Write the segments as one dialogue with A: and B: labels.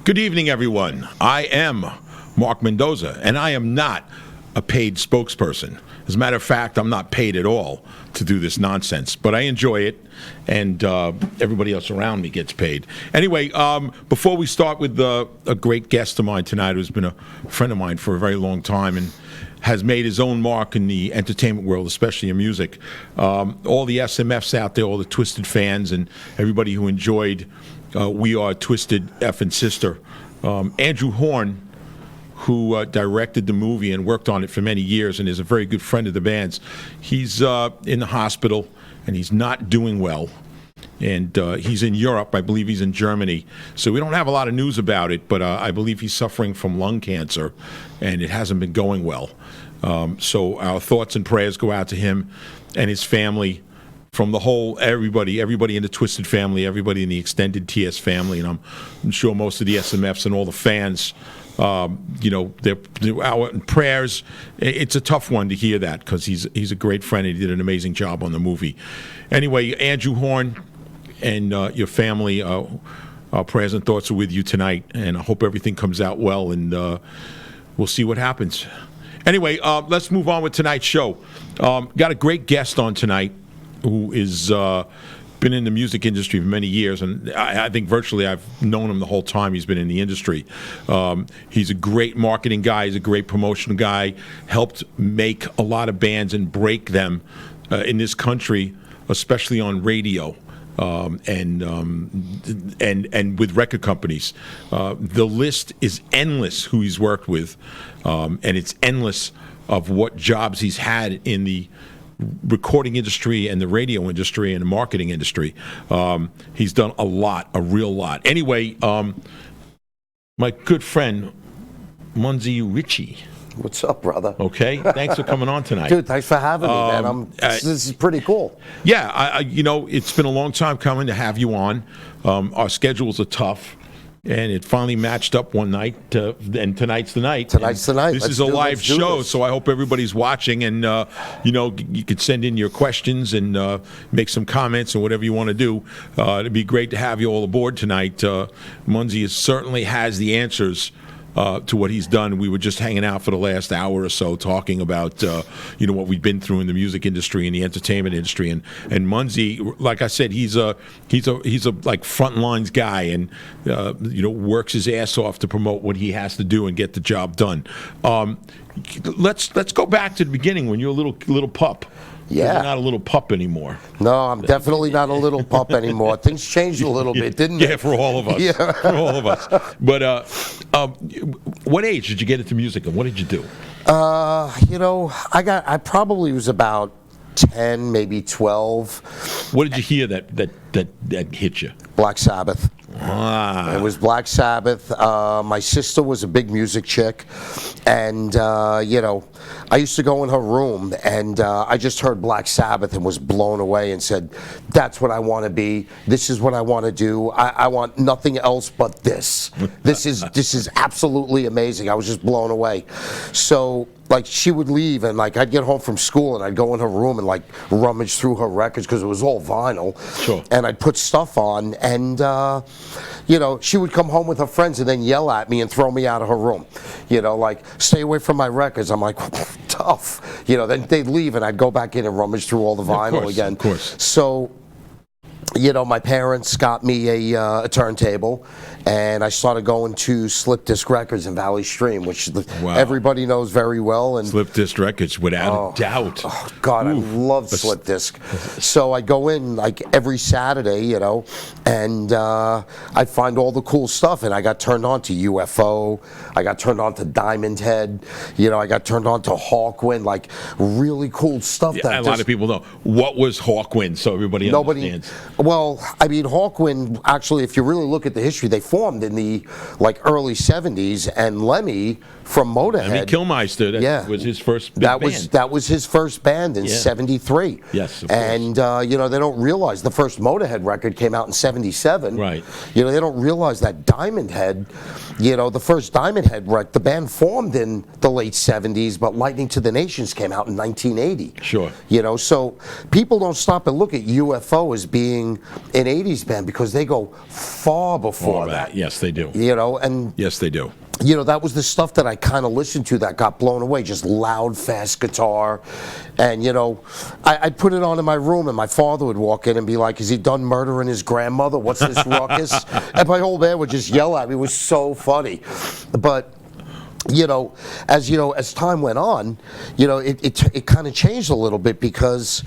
A: Good evening, everyone. I am Mark Mendoza, and I am not a paid spokesperson. As a matter of fact, I'm not paid at all to do this nonsense, but I enjoy it, and everybody else around me gets paid. Anyway, before we start with a great guest of mine tonight who's been a friend of mine for a very long time and has made his own mark in the entertainment world, especially in music, all the SMFs out there, all the Twisted fans, and everybody who enjoyed We Are Twisted Effin' Sister, Andrew Horn, who directed the movie and worked on it for many years and is a very good friend of the band's. He's in the hospital, and he's not doing well. And he's in Europe. I believe he's in Germany. So we don't have a lot of news about it, but I believe he's suffering from lung cancer, and it hasn't been going well. So our thoughts and prayers go out to him and his family, from the whole, everybody in the Twisted family, everybody in the extended TS family, and I'm sure most of the SMFs and all the fans, our prayers. It's a tough one to hear that because he's a great friend and he did an amazing job on the movie. Anyway, Andrew Horn and your family, our prayers and thoughts are with you tonight, and I hope everything comes out well, and we'll see what happens. Anyway, let's move on with tonight's show. Got a great guest on tonight who is been in the music industry for many years, and I think virtually I've known him the whole time he's been in the industry. He's a great marketing guy. He's a great promotion guy. Helped make a lot of bands and break them in this country, especially on radio. And with record companies. The list is endless who he's worked with, and it's endless of what jobs he's had in the recording industry and the radio industry and the marketing industry. He's done a real lot. Anyway, my good friend, Munsey Ricci.
B: What's up, brother?
A: Okay, thanks for coming on tonight.
B: Dude, thanks for having me, man. This is pretty cool.
A: Yeah, it's been a long time coming to have you on. Our schedules are tough, and it finally matched up one night, and tonight's the night.
B: Tonight's the night.
A: This is a live show, so I hope everybody's watching, and you could send in your questions and make some comments and whatever you want to do. It'd be great to have you all aboard tonight. Munsey certainly has the answers to what he's done. We were just hanging out for the last hour or so talking about what we've been through in the music industry and the entertainment industry, and Munsey, like I said, he's a like front lines guy, and works his ass off to promote what he has to do and get the job done. Let's go back to the beginning when you're a little pup.
B: Yeah.
A: You're not a little pup anymore.
B: No, I'm definitely not a little pup anymore. Things changed a little bit, didn't they?
A: Yeah, for all of us.
B: Yeah.
A: For all of us. But what age did you get into music, and what did you do?
B: I probably was about 10, maybe 12.
A: What did you hear that hit you?
B: Black Sabbath.
A: Ah.
B: It was Black Sabbath. My sister was a big music chick, and I used to go in her room, and I just heard Black Sabbath and was blown away and said, "That's what I want to be. This is what I want to do. I want nothing else but this. This is absolutely amazing." I was just blown away. So, she would leave, and I'd get home from school, and I'd go in her room and rummage through her records because it was all vinyl.
A: Sure.
B: And I'd put stuff on, and she would come home with her friends and then yell at me and throw me out of her room. Stay away from my records. I'm like, tough. Then they'd leave, and I'd go back in and rummage through all the vinyl again.
A: Of course.
B: So, my parents got me a turntable, and I started going to Slip Disc Records in Valley Stream, which everybody knows very well. And
A: Slip Disc Records, without a doubt.
B: Oh, God, I love Slip Disc. So I go in every Saturday, and I find all the cool stuff. And I got turned on to UFO. I got turned on to Diamond Head. I got turned on to Hawkwind, really cool stuff.
A: Yeah, a lot of people know. What was Hawkwind, so everybody understands?
B: Well, Hawkwind, actually, if you really look at the history, they formed in the early 70s, and Lemmy from Motorhead.
A: Lemmy Kilmister, was his first band.
B: That was his first band in 73.
A: Yes, of course.
B: And, they don't realize the first Motorhead record came out in 77.
A: Right.
B: They don't realize that Diamond Head, the first Diamond Head record, the band formed in the late 70s, but Lightning to the Nations came out in 1980.
A: Sure.
B: So people don't stop and look at UFO as being being an 80s band because they go far before that.
A: Yes, they do.
B: You know, and
A: Yes, they do.
B: you know, that was the stuff that I kind of listened to that got blown away, just loud, fast guitar. And, you know, I'd put it on in my room, and my father would walk in and be like, is he done murdering his grandmother? What's this ruckus? And my whole band would just yell at me. It was so funny. But you know, as time went on, you know, it kind of changed a little bit because,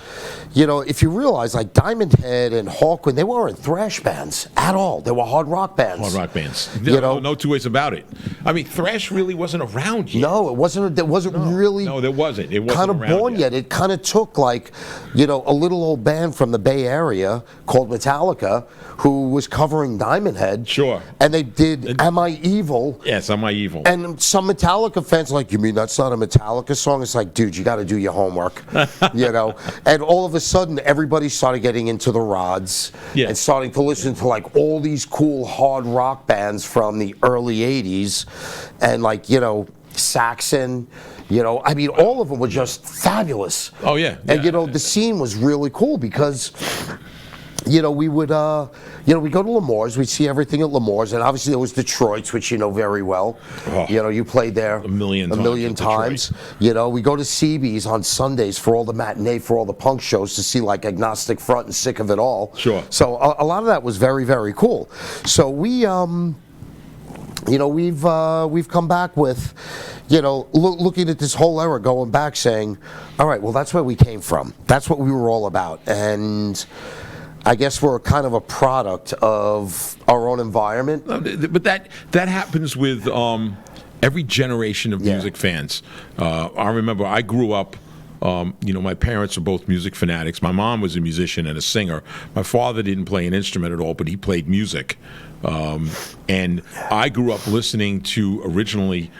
B: you know, if you realize, like Diamond Head and Hawkwind, they weren't thrash bands at all. They were hard rock bands.
A: Hard rock bands.
B: You know,
A: no two ways about it. I mean, thrash really wasn't around yet.
B: No, it wasn't. It wasn't really.
A: No, there wasn't. It wasn't
B: kind of
A: around
B: born yet. It kind of took, like, you know, a little old band from the Bay Area called Metallica, who was covering Diamond Head.
A: Sure.
B: And they did "Am I Evil?"
A: Yes, Am I Evil?
B: And some Metallica fans are like, you mean that's not a Metallica song? It's like, dude, you got to do your homework, you know. And all of a sudden, everybody started getting into the Rods and starting to listen to like all these cool hard rock bands from the early '80s, and like, you know, Saxon. You know, I mean, all of them were just fabulous.
A: Oh yeah.
B: And you know, the scene was really cool because, you know, we would, you know, we go to L'Amour's, we'd see everything at L'Amour's, and obviously there was Detroit's, which you know very well.
A: Oh,
B: you know, you played there
A: a million
B: times. You know, we go to CB's on Sundays for all the matinee, for all the punk shows to see like Agnostic Front and Sick of It All.
A: Sure.
B: So a lot of that was very, very cool. So we, you know, we've come back with, you know, looking at this whole era, going back, saying, all right, well, that's where we came from. That's what we were all about, and I guess we're kind of a product of our own environment.
A: But that happens with every generation of music fans. I remember I grew up. You know, my parents are both music fanatics. My mom was a musician and a singer. My father didn't play an instrument at all, but he played music. And I grew up listening to originally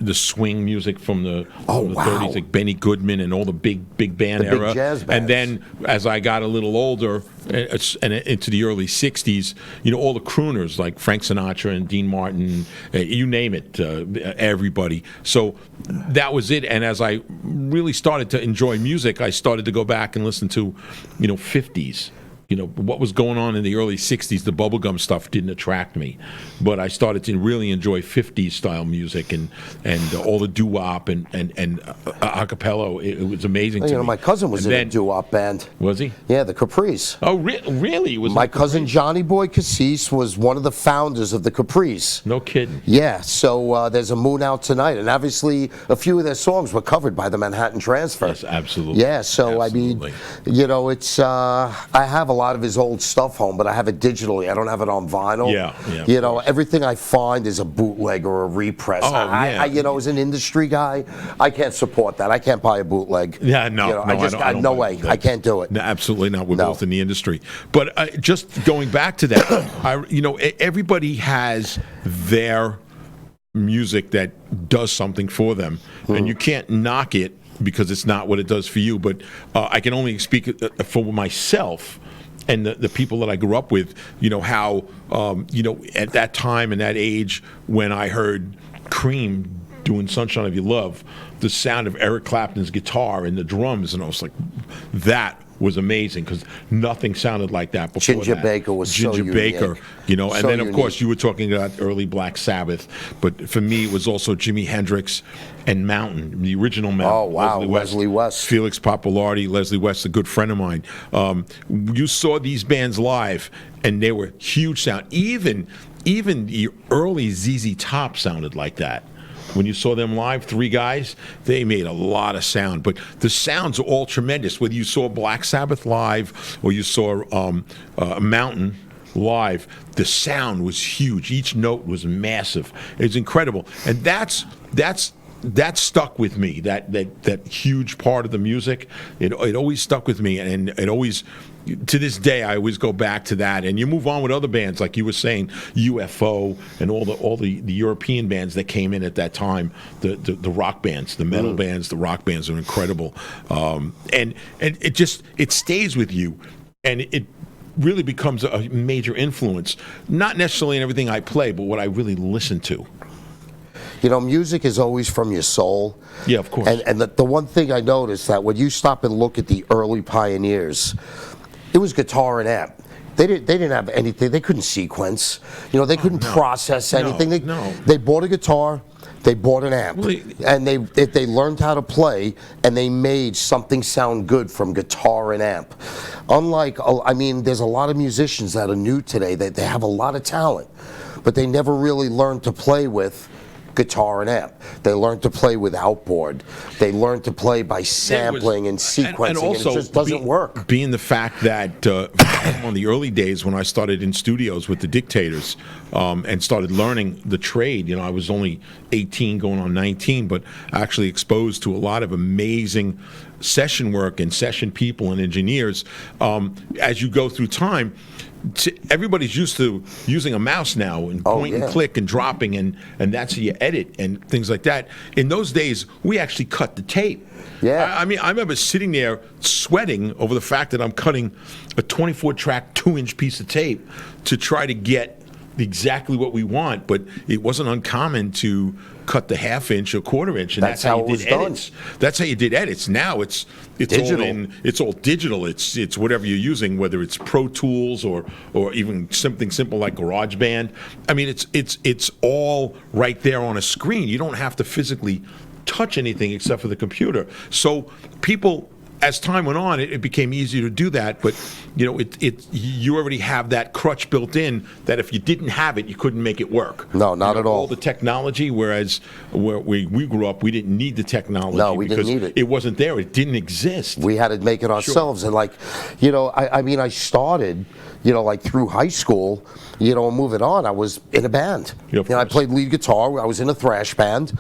A: the swing music from the 30s, like Benny Goodman and all the big band era.
B: Big jazz bands.
A: And then as I got a little older and into the early 60s, you know, all the crooners like Frank Sinatra and Dean Martin, you name it, everybody. So that was it. And as I really started to enjoy music, I started to go back and listen to, you know, 50s. You know, what was going on in the early 60s, the bubblegum stuff didn't attract me. But I started to really enjoy 50s style music and all the doo-wop and a cappella. It was amazing to me.
B: You know, my cousin was in a doo-wop band.
A: Was he?
B: Yeah, the Caprice.
A: Oh, really? Was
B: my cousin Johnny Boy Cassis was one of the founders of the Caprice.
A: No kidding.
B: Yeah, so there's a Moon Out Tonight, and obviously a few of their songs were covered by the Manhattan Transfer.
A: Yes, absolutely.
B: Yeah, so
A: absolutely.
B: I mean, you know, it's I have a lot of his old stuff home, but I have it digitally. I don't have it on vinyl.
A: Yeah.
B: You know, everything I find is a bootleg or a repress.
A: Oh,
B: I you know, as an industry guy, I can't support that. I can't buy a bootleg.
A: Yeah, no,
B: you know,
A: no,
B: I don't no way. I can't do it.
A: No, absolutely not. We're both in the industry. But just going back to that, you know, everybody has their music that does something for them, and you can't knock it because it's not what it does for you. But I can only speak for myself and the people that I grew up with. You know how you know, at that time and that age when I heard Cream doing "Sunshine of Your Love," the sound of Eric Clapton's guitar and the drums, and I was like, that was amazing because nothing sounded like that before.
B: Ginger Baker was so
A: Ginger Baker,
B: unique.
A: you know, and
B: So
A: then of course
B: unique.
A: you were talking about early Black Sabbath, but for me it was also Jimi Hendrix and Mountain, the original Mountain.
B: Oh wow, Leslie West.
A: Felix Pappalardi, Leslie West, a good friend of mine. You saw these bands live, and they were huge sound. Even the early ZZ Top sounded like that. When you saw them live, three guys, they made a lot of sound. But the sounds are all tremendous. Whether you saw Black Sabbath live or you saw Mountain live, the sound was huge. Each note was massive. It's incredible, and that's stuck with me. That huge part of the music, it always stuck with me, and it always. To this day, I always go back to that, and you move on with other bands, like you were saying, UFO, and all the European bands that came in at that time, the rock bands, the metal bands, the rock bands are incredible, and it stays with you, and it really becomes a major influence, not necessarily in everything I play, but what I really listen to.
B: You know, music is always from your soul.
A: Yeah, of course.
B: And the one thing I noticed that when you stop and look at the early pioneers, it was guitar and amp. They didn't have anything. They couldn't sequence. They couldn't process anything. They bought a guitar. They bought an amp, and they learned how to play, and they made something sound good from guitar and amp. Unlike, there's a lot of musicians that are new today. They have a lot of talent, but they never really learned to play with guitar and amp. They learned to play with outboard. They learned to play by sampling and sequencing, and
A: also
B: it just doesn't work.
A: Being the fact that on the early days when I started in studios with the Dictators and started learning the trade, I was only 18 going on 19, but actually exposed to a lot of amazing session work and session people and engineers. As you go through time, everybody's used to using a mouse now and point and click and dropping, and that's how you edit and things like that. In those days, we actually cut the tape.
B: Yeah.
A: I remember sitting there sweating over the fact that I'm cutting a 24-track, 2-inch piece of tape to try to get exactly what we want, but it wasn't uncommon to cut the half-inch or quarter-inch, and that's how you did edits. That's how you did edits. Now it's digital. It's all digital. It's whatever you're using, whether it's Pro Tools or even something simple like GarageBand. It's all right there on a screen. You don't have to physically touch anything except for the computer. So people, as time went on, it became easier to do that, but you already have that crutch built in that if you didn't have it, you couldn't make it work.
B: No, not at all.
A: All the technology, whereas where we grew up, we didn't need the technology.
B: No, we didn't need it.
A: It wasn't there. It didn't exist.
B: We had to make it ourselves. Sure. And I started, through high school, moving on, I was in a band. I played lead guitar. I was in a thrash band,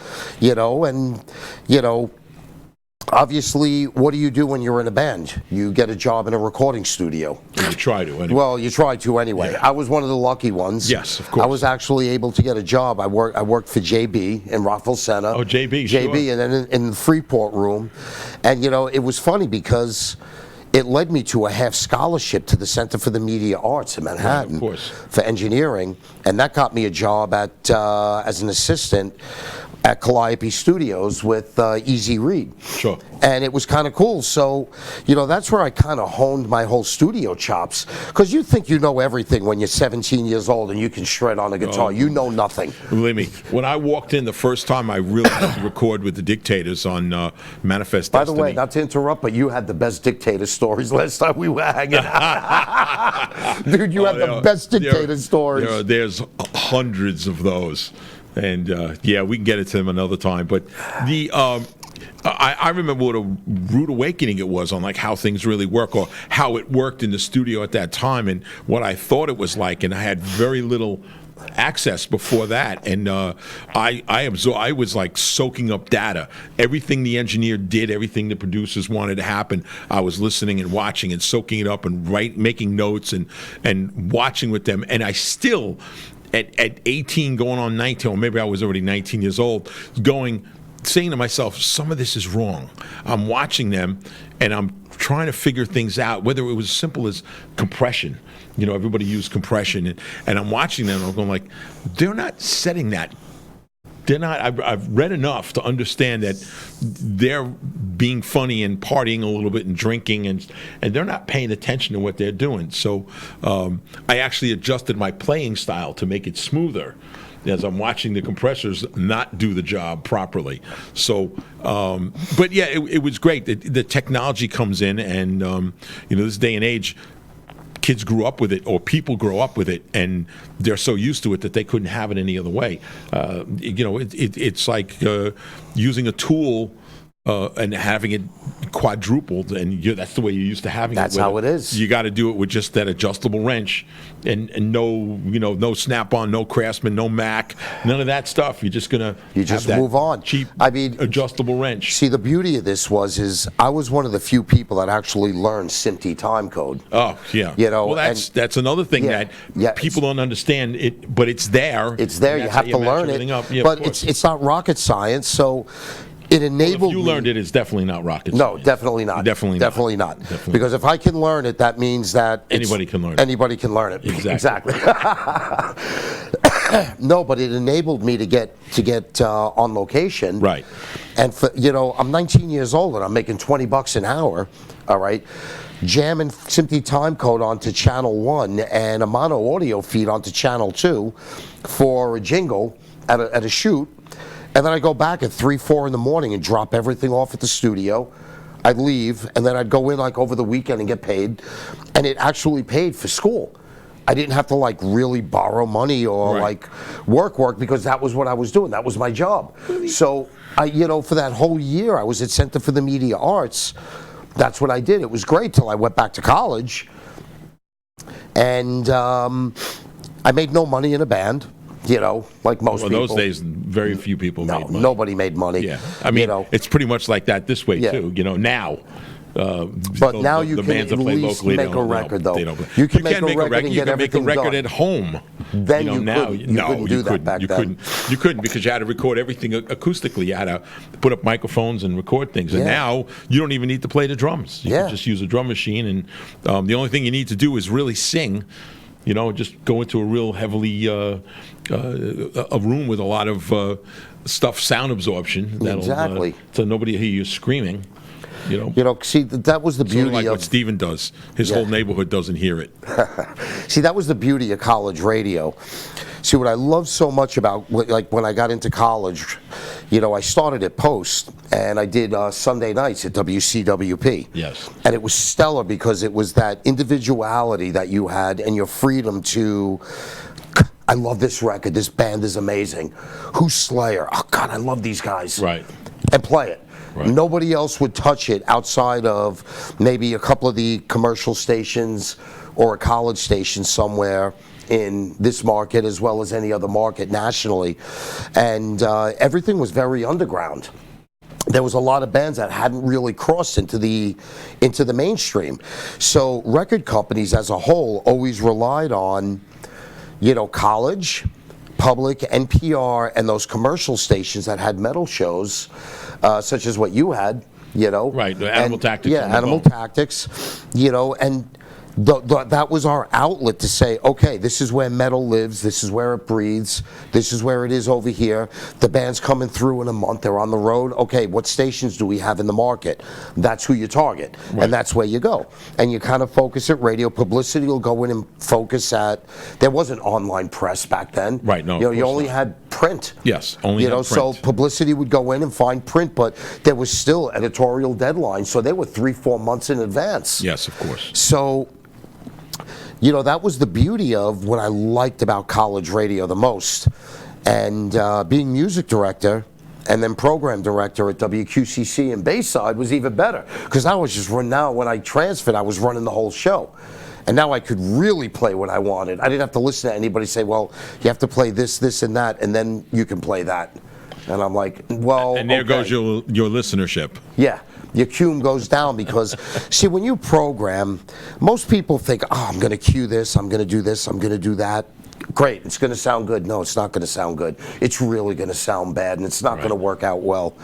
B: obviously, what do you do when you're in a band? You get a job in a recording studio.
A: You try to, anyway.
B: Well, you try to anyway. Yeah. I was one of the lucky ones.
A: Yes, of course.
B: I was actually able to get a job. I worked for JB in Rockville Center.
A: Oh, JB,
B: sure.
A: JB,
B: and then in the Freeport room. And, it was funny because it led me to a half scholarship to the Center for the Media Arts in Manhattan,
A: of course,
B: for engineering. And that got me a job as an assistant at Calliope Studios with Easy Reed.
A: Sure.
B: And it was kind of cool. So, that's where I kind of honed my whole studio chops. Because you think you know everything when you're 17 years old and you can shred on a guitar. You know nothing.
A: Believe me, when I walked in the first time, I really had to record with the Dictators on Manifest Destiny.
B: By the way, not to interrupt, but you had the best Dictator stories last time we were hanging out. Dude, you have the best Dictator stories.
A: There's hundreds of those. And we can get into them another time. But I remember what a rude awakening it was on how things really work, or how it worked in the studio at that time, and what I thought it was like. And I had very little access before that, and I was like soaking up data. Everything the engineer did, everything the producers wanted to happen, I was listening and watching and soaking it up and making notes and watching with them. And I still, at 18 going on 19, or maybe I was already 19 years old, saying to myself, some of this is wrong. I'm watching them and I'm trying to figure things out, whether it was as simple as compression. Everybody used compression, and I'm watching them and I'm going like, they're not setting that. They're not. I've read enough to understand that they're being funny and partying a little bit and drinking, and they're not paying attention to what they're doing. So I actually adjusted my playing style to make it smoother as I'm watching the compressors not do the job properly. So, but yeah, it was great. The technology comes in, and this day and age, kids grew up with it, or people grow up with it, and they're so used to it that they couldn't have it any other way. It's like using a tool and having it quadrupled, and that's the way you're used to having it.
B: That's how it is.
A: You got to do it with just that adjustable wrench, and no Snap-on, no Craftsman, no Mac, none of that stuff. You're just gonna
B: move on.
A: Cheap, adjustable wrench.
B: See, the beauty of this is I was one of the few people that actually learned SMPTE time code.
A: Oh yeah. Well, that's another thing that people don't understand. It, but it's there.
B: It's there. You have to learn it.
A: Yeah,
B: but it's not rocket science. So. It enabled
A: me. If you learned it, it's definitely not rocket science.
B: No, definitely not. Definitely not. Because if I can learn it, that means that
A: anybody can learn it.
B: Anybody can learn it.
A: Exactly.
B: No, but it enabled me to get on location.
A: Right.
B: And I'm 19 years old and I'm making $20 an hour. All right. jam and Simply Time Code onto channel 1 and a mono audio feed onto channel 2 for a jingle at a shoot. And then I go back at 3, 4 in the morning and drop everything off at the studio. I'd leave, and then I'd go in like over the weekend and get paid. And it actually paid for school. I didn't have to like really borrow money or like work because that was what I was doing. That was my job. So for that whole year I was at Center for the Media Arts. That's what I did. It was great till I went back to college. And I made no money in a band. Like most people.
A: Those days, very few people made money.
B: Nobody made money.
A: Yeah, I mean, it's pretty much like that this way too. Now.
B: But now you can at least make a record, though.
A: You
B: can make a record and
A: you
B: get
A: can make a
B: everything
A: record
B: done.
A: at home.
B: Then you
A: now,
B: couldn't. You couldn't do that back then.
A: You couldn't because you had to record everything acoustically. You had to put up microphones and record things. And now you don't even need to play the drums. You can just use a drum machine. And the only thing you need to do is really sing. Just go into a real heavily a room with a lot of sound absorption.
B: Exactly.
A: So nobody hear you screaming.
B: See, that was the beauty
A: sort of like
B: of
A: what Steven does. His whole neighborhood doesn't hear it.
B: See, that was the beauty of college radio. See, what I love so much about, like when I got into college, I started at Post, and I did Sunday nights at WCWP.
A: Yes.
B: And it was stellar because it was that individuality that you had and your freedom to, I love this record, this band is amazing. Who's Slayer? Oh, God, I love these guys.
A: Right.
B: And play it.
A: Right.
B: Nobody else would touch it outside of maybe a couple of the commercial stations or a college station somewhere in this market as well as any other market nationally. And everything was very underground. There was a lot of bands that hadn't really crossed into the mainstream. So record companies as a whole always relied on, college, public, NPR, and those commercial stations that had metal shows, such as what you had,
A: Right, the Animal Tactics.
B: Yeah, Animal Tactics, and that was our outlet to say, okay, this is where metal lives, this is where it breathes, this is where it is over here. The band's coming through in a month, they're on the road. Okay, what stations do we have in the market? That's who you target, and that's where you go. And you kind of focus at radio. Publicity will go in and focus at, there wasn't online press back then.
A: Right, no.
B: You only had print.
A: Yes, only had print.
B: So publicity would go in and find print, but there was still editorial deadlines, so they were 3-4 months in advance.
A: Yes, of course.
B: So that was the beauty of what I liked about college radio the most. And being music director and then program director at WQCC in Bayside was even better. Because I was just when I transferred, I was running the whole show. And now I could really play what I wanted. I didn't have to listen to anybody say, well, you have to play this, this, and that, and then you can play that. And I'm like, well,
A: and there goes your listenership.
B: Yeah. Your cume goes down because, see, when you program, most people think, oh, I'm going to cue this, I'm going to do this, I'm going to do that. Great, it's going to sound good. No, it's not going to sound good. It's really going to sound bad, and it's not going to work out well.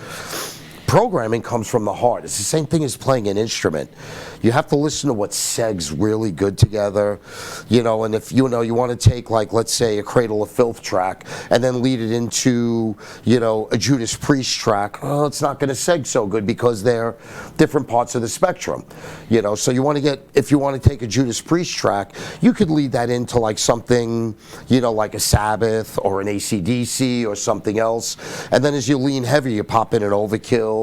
B: Programming comes from the heart. It's the same thing as playing an instrument. You have to listen to what segs really good together, and if you want to take, like, let's say a Cradle of Filth track and then lead it into, a Judas Priest track, it's not going to seg so good because they're different parts of the spectrum, so if you want to take a Judas Priest track, you could lead that into like something, like a Sabbath or an AC/DC or something else, and then as you lean heavy, you pop in an Overkill,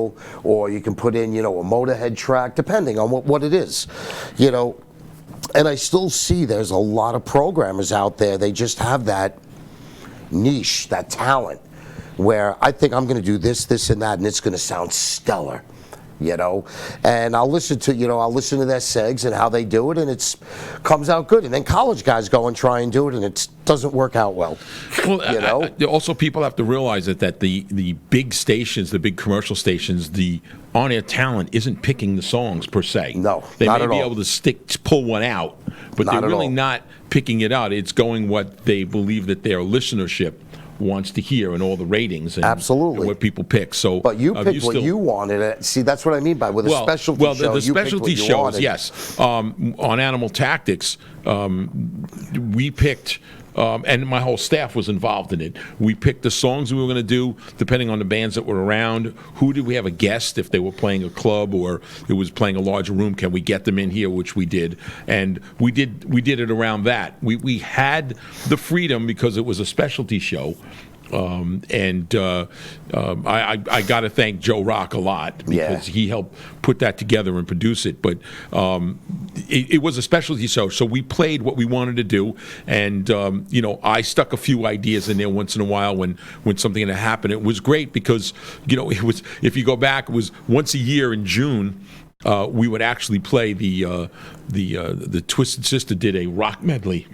B: or you can put in, a Motorhead track, depending on what it is, and I still see there's a lot of programmers out there, they just have that niche, that talent, where I think I'm going to do this, this, and that, and it's going to sound stellar, and I'll listen to their segs and how they do it, and it comes out good, and then college guys go and try and do it, and it doesn't work out well.
A: Well, also people have to realize that the big stations, the big commercial stations, the on-air talent isn't picking the songs per se.
B: No,
A: they
B: not
A: may
B: at
A: be
B: all.
A: able to pull one out, but
B: Not
A: they're
B: at
A: really
B: all.
A: not picking it out. It's going what they believe that their listenership wants to hear and all the ratings and,
B: Absolutely.
A: and what people pick. So,
B: But you picked what you wanted. See, that's what I mean by with a specialty show.
A: the
B: you picked
A: specialty
B: what you
A: shows,
B: wanted.
A: yes. On Animal Tactics, we picked and my whole staff was involved in it. We picked the songs we were going to do depending on the bands that were around. Who did we have a guest if they were playing a club or it was playing a larger room? Can we get them in here? Which we did, and we did it around that. We had the freedom because it was a specialty show. I got to thank Joe Rock a lot because he helped put that together and produce it. But it was a specialty show, so we played what we wanted to do. And I stuck a few ideas in there once in a while when something had happened. It was great because it was, if you go back, it was once a year in June. We would actually play the Twisted Sister did a rock medley.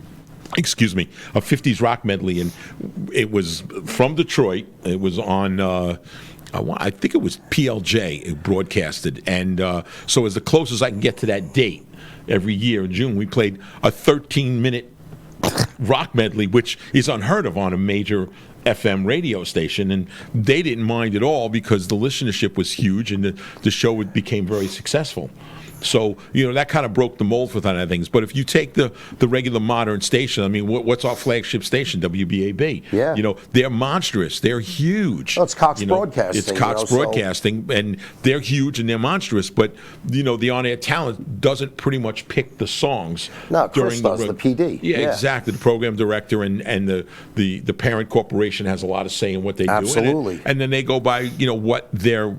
A: Excuse me, a 50s rock medley, and it was from Detroit. It was on, I think it was PLJ, it broadcasted. And so as the closest I can get to that date, every year in June, we played a 13-minute rock medley, which is unheard of on a major FM radio station, and they didn't mind at all because the listenership was huge and the show became very successful. So, that kind of broke the mold for that kind of things. But if you take the regular modern station, I mean, what's our flagship station, WBAB?
B: Yeah.
A: They're monstrous. They're huge.
B: Well, it's Cox Broadcasting.
A: It's Cox Broadcasting, and they're huge and they're monstrous. But, the on-air talent doesn't pretty much pick the songs.
B: No, Chris does, the PD.
A: Yeah, exactly. The program director and the parent corporation has a lot of say in what they do.
B: Absolutely.
A: And then they go by, what their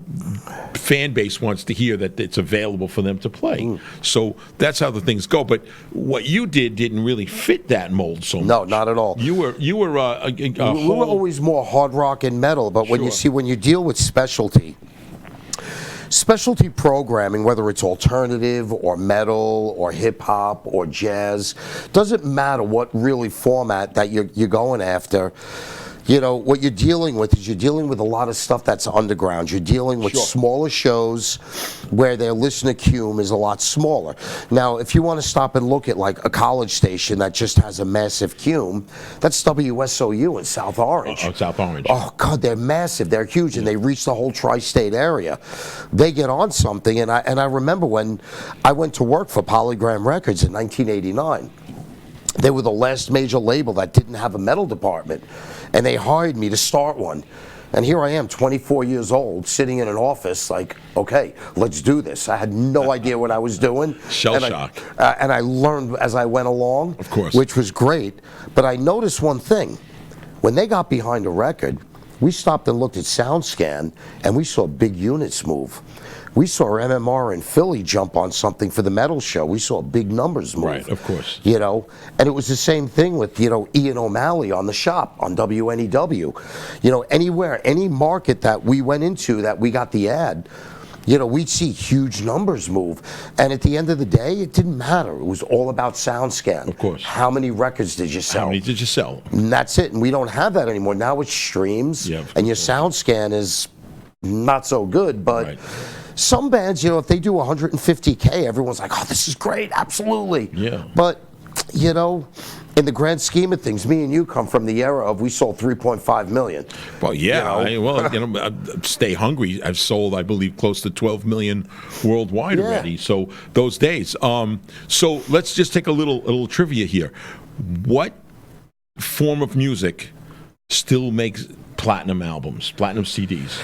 A: fan base wants to hear, that it's available for them to play. So that's how the things go. But what you didn't really fit that mold so much.
B: No, not at all.
A: We were
B: always more hard rock and metal, but when you deal with specialty programming, whether it's alternative or metal or hip hop or jazz, doesn't matter what really format that you're going after. What you're dealing with is a lot of stuff that's underground. You're dealing with smaller shows where their listener cume is a lot smaller. Now, if you want to stop and look at like a college station that just has a massive cume, that's WSOU in South Orange.
A: South Orange.
B: Oh, God, they're massive. They're huge, and they reach the whole tri-state area. They get on something, and I remember when I went to work for Polygram Records in 1989. They were the last major label that didn't have a metal department, and they hired me to start one. And here I am, 24 years old, sitting in an office like, okay, let's do this. I had no idea what I was doing.
A: Shell shock.
B: And I learned as I went along,
A: of course,
B: which was great. But I noticed one thing. When they got behind a record, we stopped and looked at SoundScan, and we saw big units move. We saw MMR in Philly jump on something for the metal show. We saw big numbers move.
A: Right, of course.
B: And it was the same thing with, Ian O'Malley on The Shop, on WNEW. Anywhere, any market that we went into that we got the ad, we'd see huge numbers move. And at the end of the day, it didn't matter. It was all about SoundScan.
A: Of course.
B: How many records did you sell?
A: How many did you sell?
B: And that's it. And we don't have that anymore. Now it's streams, and your SoundScan is not so good, but...
A: Right.
B: Some bands, if they do 150K, everyone's like, oh, this is great, absolutely.
A: Yeah.
B: But, in the grand scheme of things, me and you come from the era of we sold 3.5 million.
A: Well, yeah. Stay Hungry, I've sold, I believe, close to 12 million worldwide already. So those days. So let's just take a little trivia here. What form of music still makes platinum albums, platinum CDs?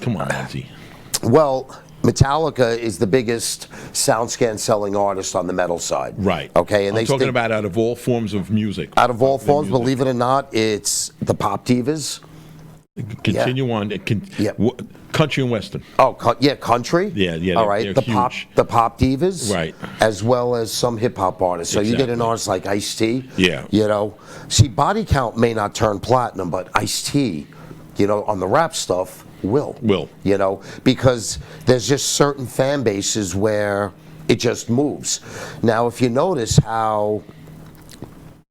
A: Come on, Munsey.
B: Well, Metallica is the biggest SoundScan selling artist on the metal side.
A: Right.
B: Okay, and
A: I'm talking about out of all forms of music.
B: Out of all forms, believe it or not, it's the pop divas.
A: Continue on. Country and Western.
B: Oh, country.
A: Yeah.
B: All right, the pop divas.
A: Right.
B: As well as some hip hop artists. So you get an artist like Ice-T.
A: Yeah.
B: See, Body Count may not turn platinum, but Ice-T, on the rap stuff. Will. Because there's just certain fan bases where it just moves. Now, if you notice how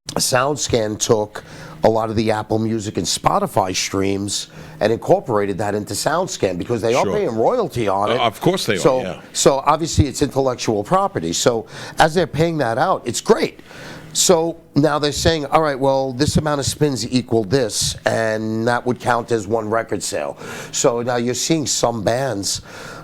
B: SoundScan took a lot of the Apple Music and Spotify streams and incorporated that into SoundScan because they are paying royalty on it.
A: Of course they are, yeah.
B: So obviously it's intellectual property. So as they're paying that out, it's great. So now they're saying, all right, well, this amount of spins equal this, and that would count as one record sale. So now you're seeing some bands,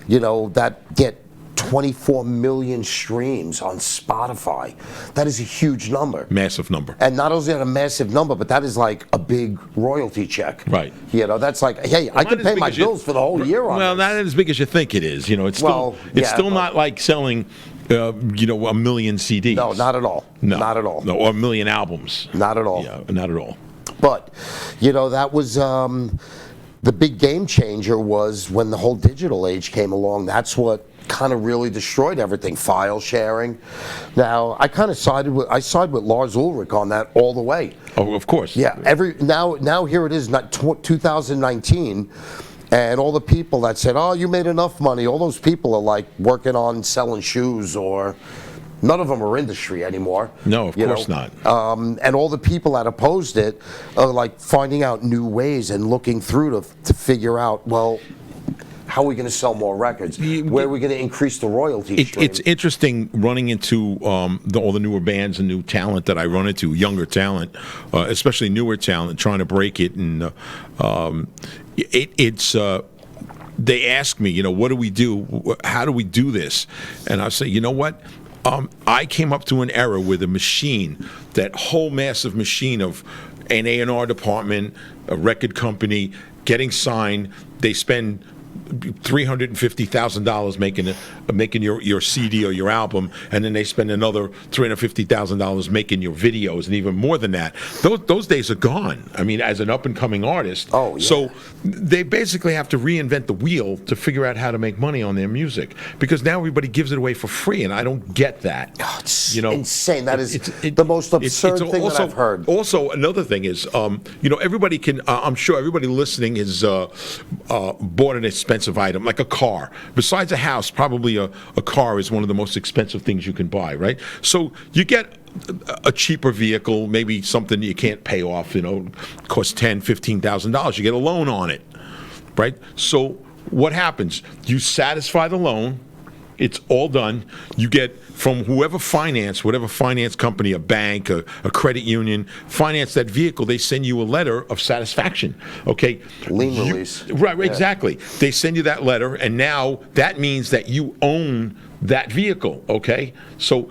B: that get 24 million streams on Spotify. That is a huge number.
A: Massive number.
B: And not only is that a massive number, but that is like a big royalty check.
A: Right.
B: You know, that's like, hey, I can pay my bills for the whole year on
A: Well,
B: this.
A: not as big as you think it is. You know, it's still not like selling, you know, a million CDs.
B: No, not at all.
A: No,
B: not at all.
A: No, or a million albums.
B: Not at all.
A: Yeah, not at all.
B: But, you know, that was the big game changer was when the whole digital age came along. That's what kind of really destroyed everything, file sharing. Now, I kind of side with Lars Ulrich on that all the way.
A: Oh, of course.
B: Yeah, now here it is, 2019, and all the people that said, oh, you made enough money, all those people are like working on selling shoes, or none of them are industry anymore.
A: No, of course not.
B: And all the people that opposed it are like finding out new ways and looking through to figure out, well, how are we going to sell more records? Where are we going to increase the royalty stream?
A: It's interesting running into all the newer bands and new talent that I run into, younger talent, especially newer talent, trying to break it. And they ask me, you know, what do we do? How do we do this? And I say, you know what? I came up to an era where the machine, that whole massive machine of an A&R department, a record company, getting signed, they spend $350,000 making your CD or your album, and then they spend another $350,000 making your videos, and even more than that. Those days are gone. I mean, as an up and coming artist, so they basically have to reinvent the wheel to figure out how to make money on their music, because now everybody gives it away for free, and I don't get that.
B: Oh, it's
A: you know,
B: insane. That is the most absurd thing that I've heard.
A: Also, another thing is, you know, everybody can. I'm sure everybody listening is bought an expensive item, like a car. Besides a house, probably a car is one of the most expensive things you can buy, right? So you get a cheaper vehicle, maybe something you can't pay off, you know, costs $10,000, $15,000. You get a loan on it, right? So what happens? You satisfy the loan. It's all done. You get from whatever finance company, a bank, a credit union, finance that vehicle, they send you a letter of satisfaction, okay?
B: Lien release.
A: Right, exactly. They send you that letter, and now that means that you own that vehicle, okay? So,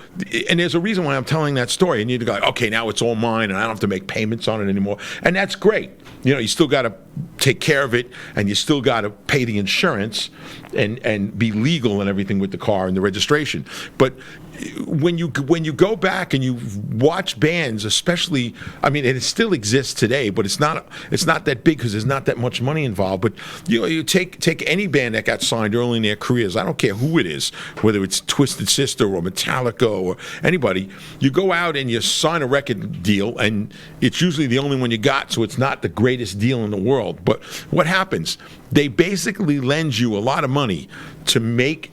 A: and there's a reason why I'm telling that story, and you'd go, okay, now it's all mine, and I don't have to make payments on it anymore, and that's great. You know, you still got to take care of it, and you still got to pay the insurance and be legal and everything with the car and the registration. But when you go back and you watch bands, especially, I mean, it still exists today, but it's not that big because there's not that much money involved. But you know, you take any band that got signed early in their careers, I don't care who it is, whether it's Twisted Sister or Metallica or anybody, you go out and you sign a record deal, and it's usually the only one you got, so it's not the greatest deal in the world. But what happens? They basically lend you a lot of money to make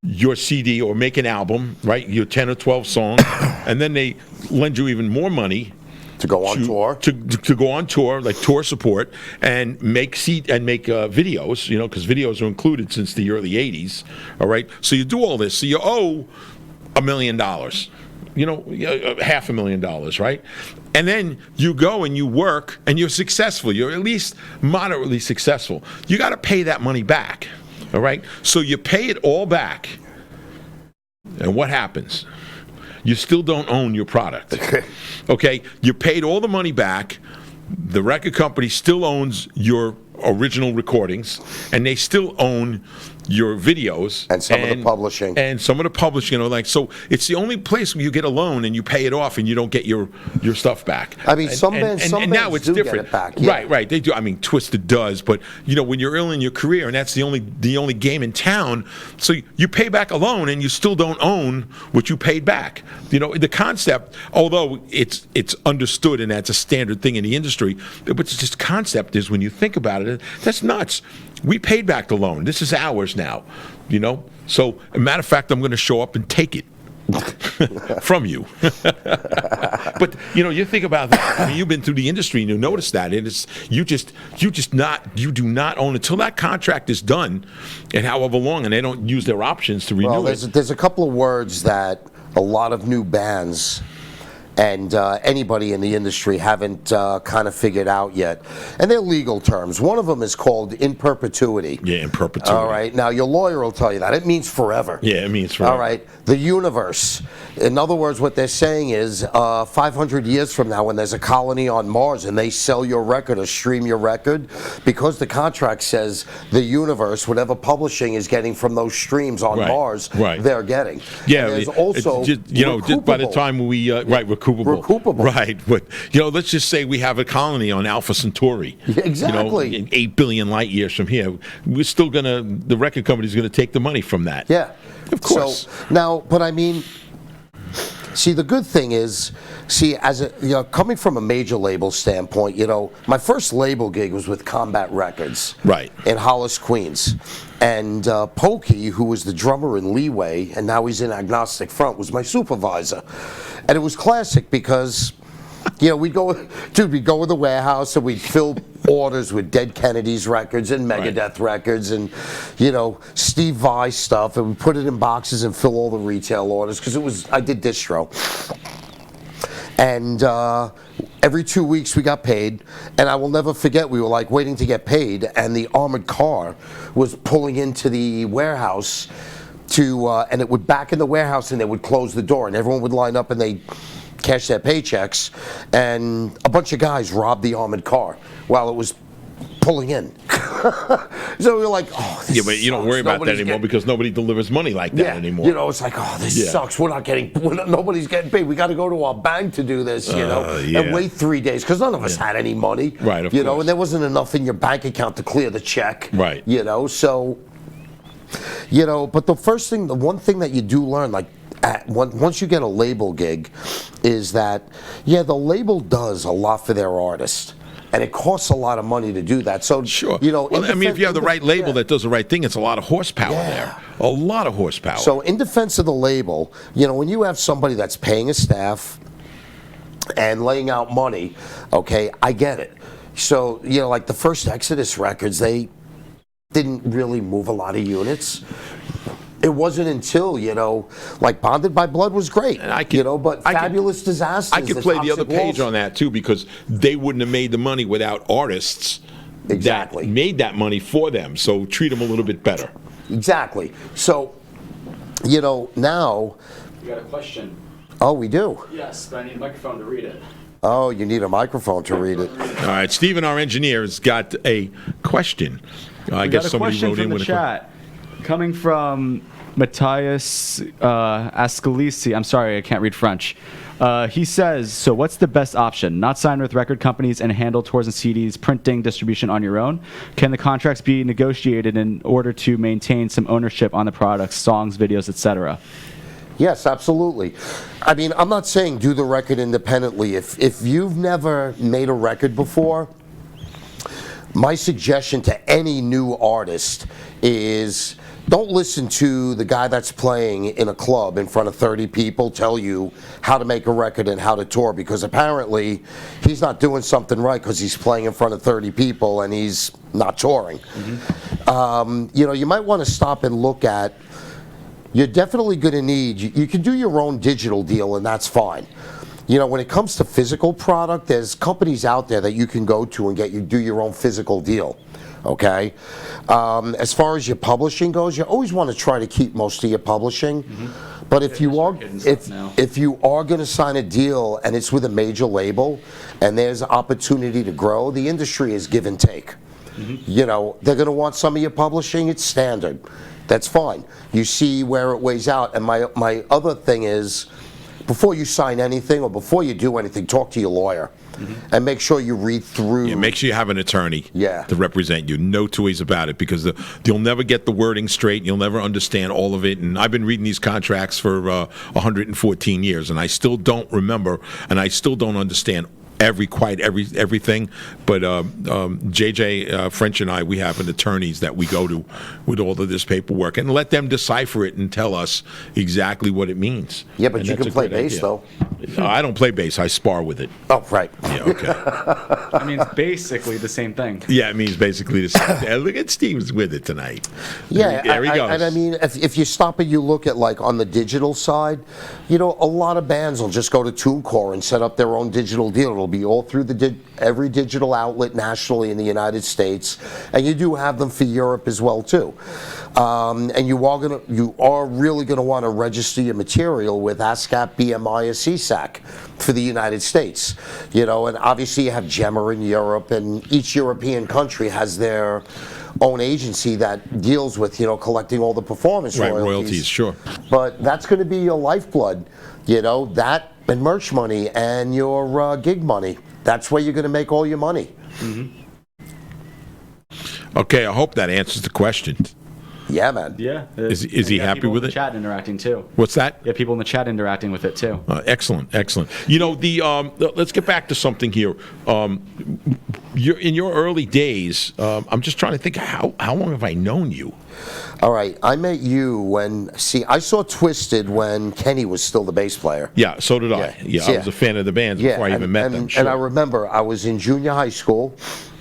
A: your CD or make an album, right? Your 10 or 12 songs, and then they lend you even more money
B: to go on tour,
A: to go on tour, like tour support, and make videos, you know, because videos are included since the early '80s. All right, so you do all this, so you owe $1 million, you know, $500,000, right? And then you go and you work, and you're successful. You're at least moderately successful. You got to pay that money back. All right? So you pay it all back. And what happens? You still don't own your product. Okay? You paid all the money back. The record company still owns your original recordings, and they still own your videos
B: and some of the publishing,
A: you know, like, so it's the only place where you get a loan and you pay it off and you don't get your stuff back.
B: I mean, some bands
A: now it's different.
B: Get it back. Yeah.
A: Right, they do. I mean, Twisted does, but you know, when you're early in your career and that's the only game in town, so you pay back a loan and you still don't own what you paid back. You know, the concept, although it's understood and that's a standard thing in the industry, but it's just concept is, when you think about it, that's nuts. We paid back the loan. This is ours now, you know? So, as a matter of fact, I'm going to show up and take it from you. But, you know, you think about that. I mean, you've been through the industry and you notice that. And it's, you do not own until that contract is done, and however long, and they don't use their options to renew it.
B: There's a couple of words that a lot of new bands and anybody in the industry haven't kind of figured out yet. And they're legal terms. One of them is called in perpetuity.
A: Yeah, in perpetuity.
B: All right. Now, your lawyer will tell you that. It means forever.
A: Yeah, it means forever.
B: All right. The universe. In other words, what they're saying is 500 years from now, when there's a colony on Mars and they sell your record or stream your record, because the contract says the universe, whatever publishing is getting from those streams on Mars, they're getting.
A: Yeah,
B: and there's also
A: just by the time we recoupable. Right, but let's just say we have a colony on Alpha Centauri.
B: Exactly.
A: 8 billion light years from here, we're still the record company's gonna take the money from that.
B: Yeah,
A: of course.
B: So now, but I mean, see, the good thing is, as coming from a major label standpoint, my first label gig was with Combat Records,
A: right,
B: in Hollis, Queens, and Pokey, who was the drummer in Leeway, and now he's in Agnostic Front, was my supervisor, and it was classic because, we'd go in the warehouse and we'd fill orders with Dead Kennedys records and Megadeth records and, Steve Vai stuff, and we put it in boxes and fill all the retail orders because I did distro. And every 2 weeks we got paid, and I will never forget, we were like waiting to get paid, and the armored car was pulling into the warehouse and it would back in the warehouse and they would close the door and everyone would line up and they'd cash their paychecks, and a bunch of guys robbed the armored car while it was pulling in. So we were like, oh, this
A: but you don't worry about that anymore because nobody delivers money like that anymore.
B: It's like, oh, this sucks. Nobody's getting paid. We got to go to our bank to do this, and wait 3 days because none of us had any money.
A: Right, of course.
B: And there wasn't enough in your bank account to clear the check.
A: Right.
B: So, but the one thing that you do learn, like, once you get a label gig, is that, the label does a lot for their artist. And it costs a lot of money to do that. So,
A: sure. If you have the right label that does the right thing, it's a lot of horsepower there. A lot of horsepower.
B: So, in defense of the label, when you have somebody that's paying a staff and laying out money, okay, I get it. So, like the first Exodus records, they didn't really move a lot of units. It wasn't until, like Bonded by Blood was great, but Fabulous Disasters.
A: I could play the other page on that, too, because they wouldn't have made the money without artists that made that money for them. So treat them a little bit better.
B: Exactly. So, now...
C: We got a question.
B: Oh, we do?
C: Yes, but I need a microphone to read it.
B: Oh, you need a microphone to read it.
A: All right, Stephen, our engineer, has got a question. I guess somebody wrote in with a
C: chat. Coming from Matthias Ascalisi. I'm sorry, I can't read French. He says, so what's the best option? Not sign with record companies and handle tours and CDs, printing, distribution on your own? Can the contracts be negotiated in order to maintain some ownership on the products, songs, videos, etc.?
B: Yes, absolutely. I mean, I'm not saying do the record independently. If you've never made a record before, my suggestion to any new artist is don't listen to the guy that's playing in a club in front of 30 people tell you how to make a record and how to tour, because apparently he's not doing something right because he's playing in front of 30 people and he's not touring. Mm-hmm. You might want to stop and look at, you're definitely going to need, you can do your own digital deal and that's fine. When it comes to physical product, there's companies out there that you can go to and do your own physical deal. Okay, as far as your publishing goes, you always want to try to keep most of your publishing. Mm-hmm. But if you are going to sign a deal and it's with a major label and there's opportunity to grow, the industry is give and take. Mm-hmm. They're going to want some of your publishing. It's standard. That's fine. You see where it weighs out. And my other thing is, before you sign anything or before you do anything, talk to your lawyer. Mm-hmm. And make sure you read through.
A: Yeah, make sure you have an attorney to represent you. No two ways about it, because you'll never get the wording straight. You'll never understand all of it. And I've been reading these contracts for 114 years, and I still don't remember, and I still don't understand everything. But JJ French and I, we have an attorneys that we go to with all of this paperwork and let them decipher it and tell us exactly what it means.
B: Yeah, but
A: And
B: you
A: that's
B: can
A: a
B: play
A: great
B: bass,
A: idea.
B: though.
A: No, I don't play bass. I spar with it.
B: Oh, right.
A: Yeah, okay.
C: I mean, it's basically the same thing.
A: Yeah, it means basically the same thing. Look at Steve's with it tonight.
B: Yeah,
A: there he goes.
B: and I mean, if you stop and you look at, like, on the digital side, you know, a lot of bands will just go to TuneCore and set up their own digital deal. It'll be all through every digital outlet nationally in the United States, and you do have them for Europe as well too. And you are really gonna want to register your material with ASCAP, BMI, or CSAC for the United States. You know, and obviously you have Gemma in Europe, and each European country has their own agency that deals with, you know, collecting all the performance
A: Right,
B: royalties.
A: royalties, sure.
B: But that's going to be your lifeblood, you know, that and merch money and your gig money. That's where you're going to make all your money.
A: Okay, I hope that answers the question.
B: Yeah, man.
C: Yeah.
A: Is he
C: And you got
A: happy
C: people
A: with
C: in
A: it?
C: the chat interacting too.
A: What's that?
C: Yeah, people in the chat interacting with it too.
A: Excellent, excellent. You know, let's get back to something here. In your early days, I'm just trying to think, how long have I known you?
B: All right, I met you I saw Twisted when Kenny was still the bass player.
A: Yeah, so did I. Yeah, I was a fan of the bands before I even met them. Sure.
B: And I remember I was in junior high school,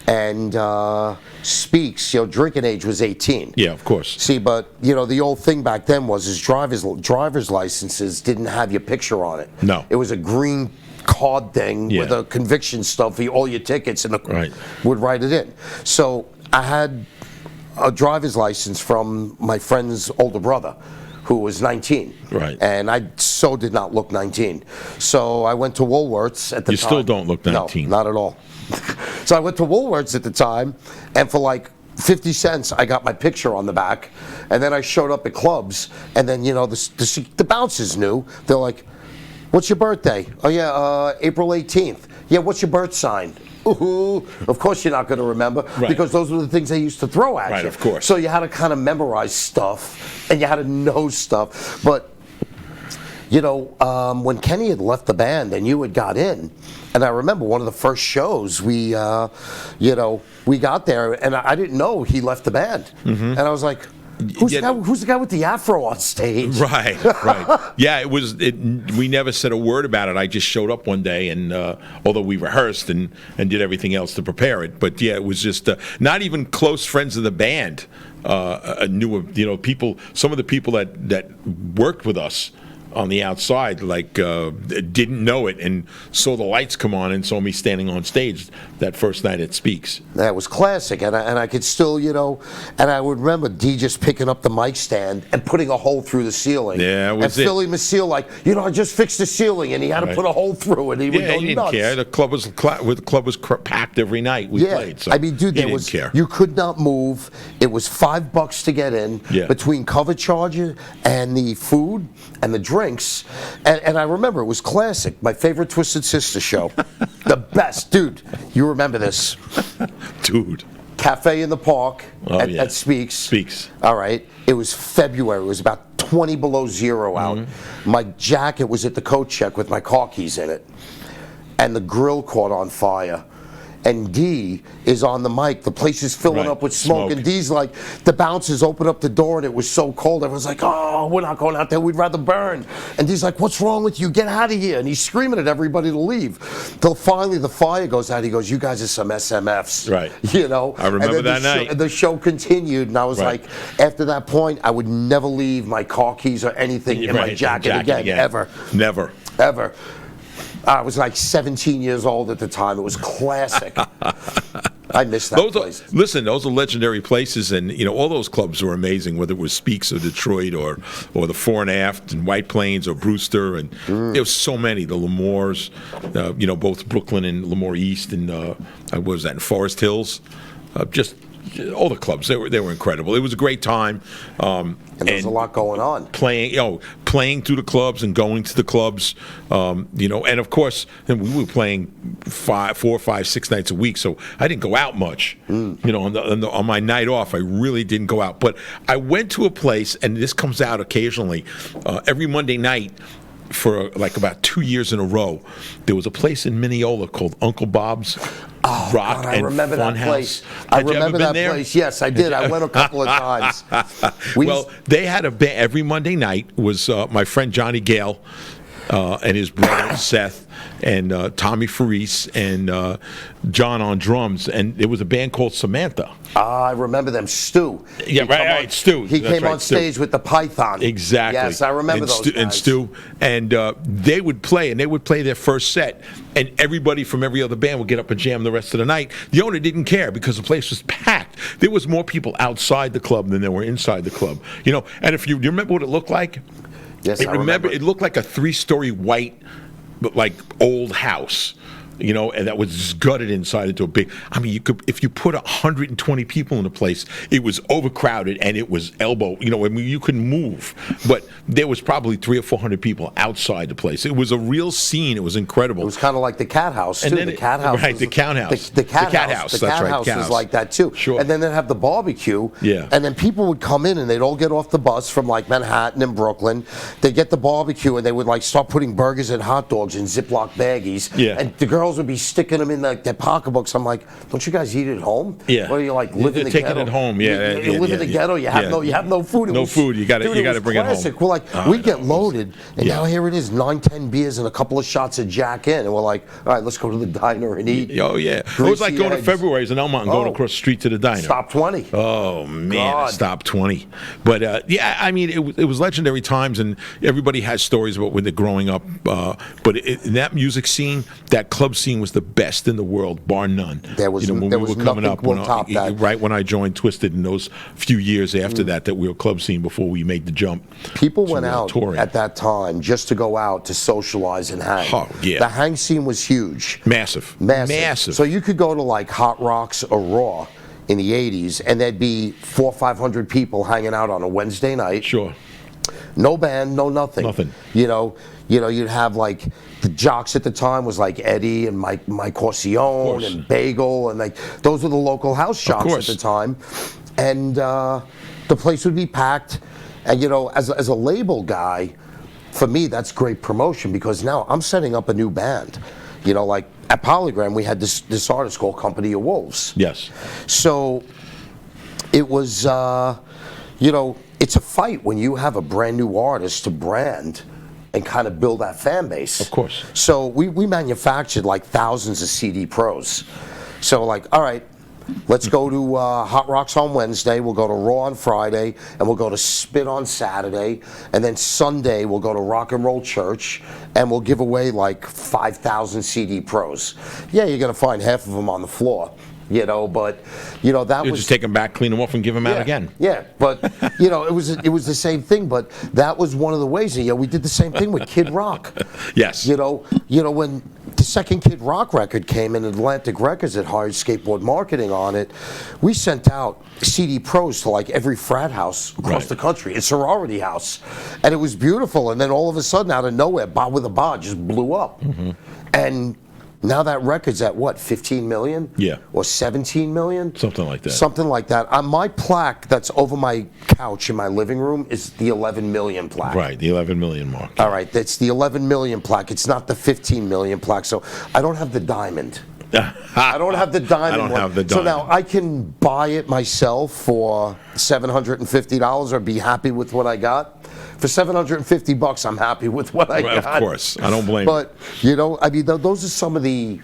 B: and Speaks, you know, drinking age was 18.
A: Yeah, of course.
B: See, but, you know, the old thing back then was driver's licenses didn't have your picture on it.
A: No.
B: It was a green card thing
A: Yeah.
B: with a conviction stuff for all your tickets, and
A: Right.
B: would write it in. So I had a driver's license from my friend's older brother, who was 19.
A: Right.
B: And I so did not look 19. So I went to Woolworths at the
A: You
B: time.
A: still don't look 19.
B: No, not at all. So I went to Woolworths at the time, and for like 50 cents, I got my picture on the back. And then I showed up at clubs, and then, you know, the bouncers knew. They're like, "What's your birthday?" "Oh, yeah, April 18th. "Yeah, what's your birth sign?" "Ooh." Of course you're not going to remember,
A: Right.
B: because those were the things they used to throw at
A: Right,
B: you.
A: of course.
B: So you had to kind of memorize stuff, and you had to know stuff. But, you know, when Kenny had left the band and you had got in, and I remember one of the first shows we got there, and I didn't know he left the band. And I was like, who's the guy with the afro on stage?
A: Right, right. Yeah, we never said a word about it. I just showed up one day, and although we rehearsed and did everything else to prepare it, but yeah, it was just not even close friends of the band knew, you know, people. Some of the people that worked with us on the outside, like, didn't know it and saw the lights come on and saw me standing on stage that first night at Speaks.
B: That was classic, and I could still, you know, and I would remember D just picking up the mic stand and putting a hole through the ceiling.
A: Yeah, that was
B: and
A: it.
B: Philly Masil, like, you know, I just fixed the ceiling, and he had to
A: Right.
B: put a hole through it. He would
A: Yeah,
B: go
A: he didn't
B: nuts.
A: care. The club was packed every night we played. So
B: I mean, dude,
A: he
B: there
A: didn't
B: was
A: care.
B: you could not move. It was $5 to get in,
A: Yeah.
B: between cover charges and the food and the drinks. And I remember it was classic. My favorite Twisted Sister show, the best, dude. You remember this?
A: Dude.
B: Cafe in the Park
A: Oh, yeah.
B: at Speaks.
A: Speaks.
B: All right. It was February. It was about 20 below zero out. My jacket was at the coat check with my car keys in it, and the grill caught on fire. And D is on the mic. The place is filling
A: Right.
B: up with smoke.
A: Smoke.
B: And D's like, the bouncers open up the door, and it was so cold. Everyone's like, "Oh, we're not going out there. We'd rather burn." And D's like, "What's wrong with you? Get out of here." And he's screaming at everybody to leave. Till finally the fire goes out. He goes, "You guys are some SMFs."
A: Right.
B: You know?
A: I remember
B: and then
A: that night.
B: The show continued, and I was
A: Right.
B: like, after that point, I would never leave my car keys or anything in my
A: Right,
B: jacket again, ever.
A: Never.
B: Ever. I was like 17 years old at the time. It was classic. I miss that place.
A: Those are legendary places, and you know all those clubs were amazing. Whether it was Speaks or Detroit or the Fore and Aft and White Plains or Brewster, and there was so many. The Lemoores, you know, both Brooklyn and Lemoore East, and what was that in Forest Hills? Just all the clubs. They were incredible. It was a great time.
B: And there was a lot going on.
A: Playing through the clubs and going to the clubs, you know, and of course, and we were playing 4, 5, 6 nights a week, so I didn't go out much. You know, on my night off, I really didn't go out. But I went to a place, and this comes out occasionally, every Monday night. for like about 2 years in a row. There was a place in Mineola called Uncle Bob's Rock
B: God, I
A: and
B: remember
A: Fun
B: that
A: House.
B: place. I
A: Had you ever
B: remember
A: been
B: that
A: there?
B: place. Yes, I did. I went a couple of times.
A: Well, they had a band every Monday night. Was my friend Johnny Gale and his brother Seth and Tommy Farice and John on drums, and there was a band called Samantha.
B: I remember them. Stu.
A: Yeah,
B: He
A: right,
B: come
A: right,
B: on-
A: Stu.
B: He
A: That's
B: came
A: right,
B: on
A: Stu.
B: stage with the Python.
A: Exactly.
B: Yes, I remember
A: and
B: those guys.
A: And Stu, and they would play, and they would play their first set, and everybody from every other band would get up and jam the rest of the night. The owner didn't care because the place was packed. There was more people outside the club than there were inside the club. You know, and if you remember what it looked like,
B: Yes,
A: it
B: I remember.
A: It looked like a 3-story white, but like old house. You know, and that was just gutted inside into a big. I mean, you could if you put 120 people in a place, it was overcrowded and it was elbow. You know, I mean, you couldn't move. But there was probably 300 or 400 people outside the place. It was a real scene. It was incredible.
B: It was kind of like the Cat House, too.
A: And then
B: The Cat House.
A: right,
B: was-
A: the Cat House.
B: The Cat
A: Cat
B: House.
A: House,
B: The
A: that's
B: Cat
A: right,
B: House
A: Cat
B: was
A: House.
B: like that, too.
A: Sure.
B: And then they'd have the barbecue.
A: Yeah.
B: And then people would come in and they'd all get off the bus from like Manhattan and Brooklyn. They'd get the barbecue and they would like start putting burgers and hot dogs in Ziploc baggies.
A: Yeah.
B: And the girls would be sticking them in their pocketbooks. I'm like, don't you guys eat at home?
A: Yeah.
B: Or you like live in the
A: Taking
B: ghetto?
A: it home, yeah,
B: You
A: yeah,
B: live
A: yeah,
B: in the
A: yeah.
B: ghetto. You have no food. It
A: No
B: was-
A: food. You gotta-
B: dude,
A: you gotta
B: was
A: bring it home.
B: classic. We're like,
A: Oh,
B: we
A: I
B: get
A: know.
B: loaded, and
A: Yeah.
B: now here it is, 9, 10 beers and a couple of shots of Jack in, and we're like, all right, let's go to the diner and eat.
A: Oh yeah, it was like
B: Greasy
A: going to
B: eggs.
A: February's in Elmont and going
B: Oh.
A: across the street to the diner.
B: Stop 20.
A: Oh man,
B: God.
A: Stop 20. But yeah, I mean, it was legendary times, and everybody has stories about when they're growing up. But in that music scene, that club scene was the best in the world, bar none.
B: There was-
A: when
B: there
A: we
B: was
A: were coming
B: nothing
A: up,
B: will top that.
A: right when I joined Twisted, in those few years after that we were club scene before we made the jump.
B: People
A: to,
B: went out
A: touring.
B: at that time just to go out to socialize and hang.
A: Oh, yeah.
B: The hang scene was huge.
A: Massive.
B: So you could go to like Hot Rocks or Raw in the 80s, and there'd be 400 or 500 people hanging out on a Wednesday night.
A: Sure.
B: No band, no nothing.
A: Nothing.
B: You know, you'd have like the jocks at the time was like Eddie and Mike Corcione
A: course.
B: and Bagel, and like those were the local house jocks at
A: course.
B: the time, and the place would be packed. And you know, as a label guy, for me that's great promotion because now I'm setting up a new band. You know, like at Polygram we had this artist called Company of Wolves.
A: Yes.
B: So it was, you know, it's a fight when you have a brand new artist to brand and kind of build that fan base.
A: Of course.
B: So we manufactured like thousands of CD Pros. So like, all right, let's go to Hot Rocks on Wednesday, we'll go to Raw on Friday, and we'll go to Spit on Saturday, and then Sunday we'll go to Rock and Roll Church, and we'll give away like 5,000 CD Pros. Yeah, you're gonna find half of them on the floor. You know, but you know that
A: You
B: was
A: just take them back, clean them off, and give them out again.
B: Yeah, but you know, it was the same thing. But that was one of the ways. And, you know, we did the same thing with Kid Rock.
A: Yes.
B: You know, when the second Kid Rock record came in, Atlantic Records that hired Skateboard Marketing on it, we sent out CD Pros to like every frat house across
A: Right.
B: the country, a sorority house, and it was beautiful. And then all of a sudden, out of nowhere, Bob with a Bar just blew up, and now that record's at what, 15 million?
A: Yeah.
B: Or 17 million?
A: Something like that.
B: Something like that. On my plaque that's over my couch in my living room is the 11 million plaque.
A: Right, the 11 million mark.
B: All right, that's the 11 million plaque. It's not the 15 million plaque. So I don't have the diamond. I don't have the diamond.
A: I don't
B: one.
A: have the
B: So
A: diamond.
B: now I can buy it myself for $750 or be happy with what I got. For $750, I'm happy with what I
A: Of
B: got.
A: course, I don't blame you.
B: But you know, I mean, those are some of the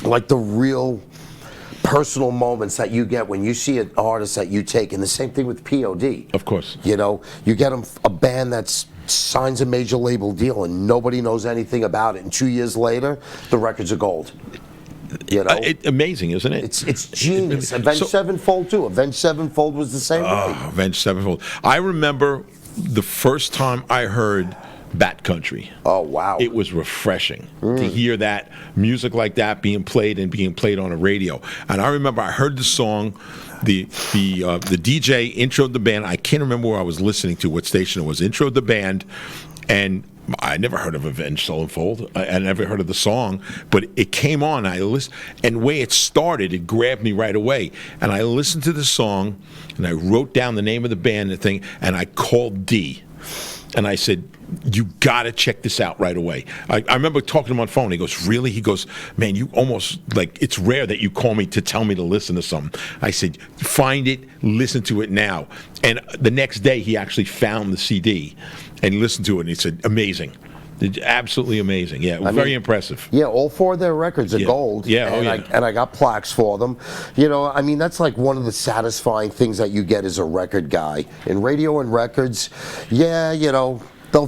B: real personal moments that you get when you see an artist that you take, and the same thing with POD.
A: Of course.
B: You know, you get a band that signs a major label deal and nobody knows anything about it, and 2 years later, the records are gold. You know,
A: Amazing, isn't it?
B: it's genius. Avenged
A: So-
B: Sevenfold too. Avenged Sevenfold was the same way.
A: Avenged Sevenfold. I remember the first time I heard Bat Country.
B: Oh wow!
A: It was refreshing to hear that music like that being played and being played on a radio. And I remember I heard the song, the DJ introed the band. I can't remember where I was listening to, what station it was. Introed the band, and I never heard of Avenged Sevenfold. I never heard of the song, but it came on. I listened, and the way it started, it grabbed me right away. And I listened to the song, and I wrote down the name of the band and the thing, and I called D. And I said, you got to check this out right away. I remember talking to him on the phone. He goes, really? He goes, man, you almost, like, it's rare that you call me to tell me to listen to something. I said, find it, listen to it now. And the next day, he actually found the CD and listened to it, and he said, amazing. Absolutely amazing. Yeah, very impressive.
B: Yeah, all 4 of their records are gold.
A: Yeah,
B: and I got plaques for them. You know, I mean, that's like one of the satisfying things that you get as a record guy. In radio and records, yeah, you know,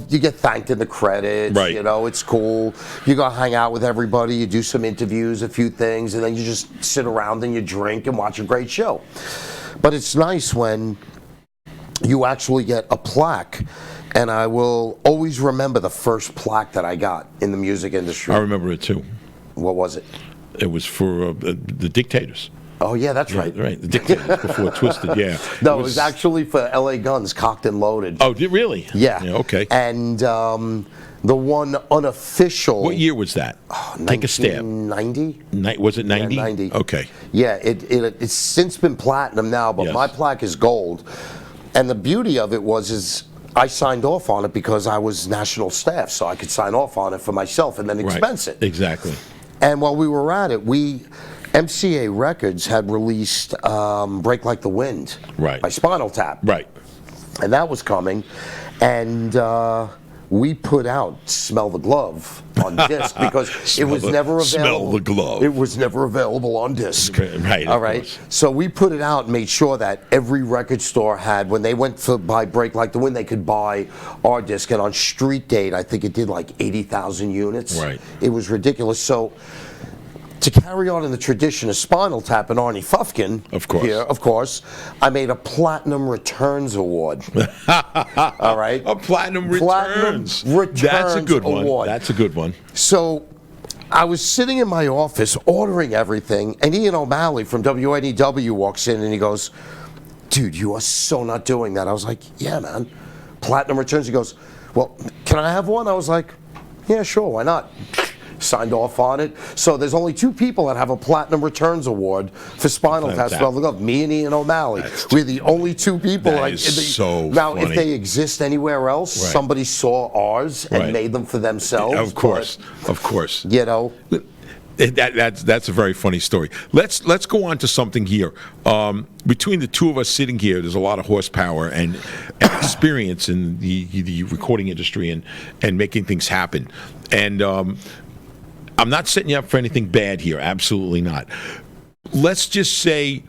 B: you get thanked in the credits.
A: Right.
B: You know, it's cool. You go hang out with everybody, you do some interviews, a few things, and then you just sit around and you drink and watch a great show. But it's nice when you actually get a plaque. And I will always remember the first plaque that I got in the music industry.
A: I remember it too.
B: What was it?
A: It was for the Dictators.
B: Oh, yeah, that's right.
A: Right, the Dictators before Twisted, yeah.
B: No, it was actually for L.A. Guns, Cocked and Loaded.
A: Oh, really?
B: Yeah.
A: Okay.
B: And the one unofficial...
A: What year was that? Take a stab.
B: 1990?
A: Was it 90?
B: Yeah, 90.
A: Okay.
B: Yeah, it's since been platinum now, but
A: Yes.
B: my plaque is gold. And the beauty of it is I signed off on it because I was national staff, so I could sign off on it for myself and then expense it.
A: Exactly.
B: And while we were at it, MCA Records had released Break Like the Wind by Spinal Tap.
A: Right.
B: And that was coming. And we put out Smell the Glove on disc because it was never available.
A: Smell the Glove.
B: It was never available on disc.
A: Right.
B: All right. So we put it out and made sure that every record store had, when they went to buy Break Like the Wind, they could buy our disc. And on Street Date, I think it did like 80,000 units.
A: Right.
B: It was ridiculous. So to carry on in the tradition of Spinal Tap and Arnie Fufkin, of course, I made a Platinum Returns Award. All right?
A: A Platinum Returns. That's a good one.
B: Award.
A: That's a good one.
B: So I was sitting in my office ordering everything, and Ian O'Malley from WNEW walks in and he goes, dude, you are so not doing that. I was like, yeah, man. Platinum Returns. He goes, well, can I have one? I was like, yeah, sure, why not? Signed off on it. So there's only 2 people that have a Platinum Returns Award for Spinal Tap. Smell the Glove. Me and Ian O'Malley. We're the only 2 people.
A: That is so
B: now,
A: funny.
B: if they exist anywhere else, somebody saw ours and made them for themselves.
A: Of course. Of course.
B: You know.
A: That's a very funny story. Let's go on to something here. Between the 2 of us sitting here, there's a lot of horsepower and experience in the recording industry and making things happen. And I'm not setting you up for anything bad here. Absolutely not. Let's just say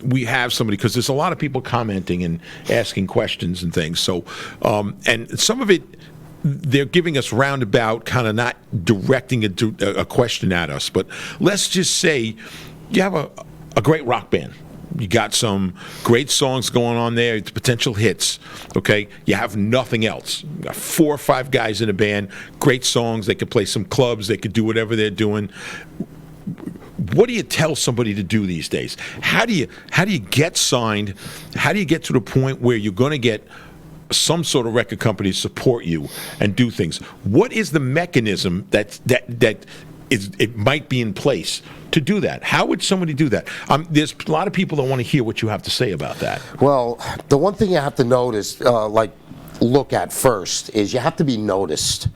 A: we have somebody, because there's a lot of people commenting and asking questions and things. So, and some of it, they're giving us roundabout, kind of not directing a question at us. But let's just say you have a great rock band. You got some great songs going on there, potential hits, okay? You have nothing else. You got 4 or 5 guys in a band, great songs. They could play some clubs. They could do whatever they're doing. What do you tell somebody to do these days? How do you get signed? How do you get to the point where you're going to get some sort of record company to support you and do things? What is the mechanism that it might be in place to do that? How would somebody do that? There's a lot of people that want to hear what you have to say about that.
B: Well, the one thing you have to notice, look at first, is you have to be noticed.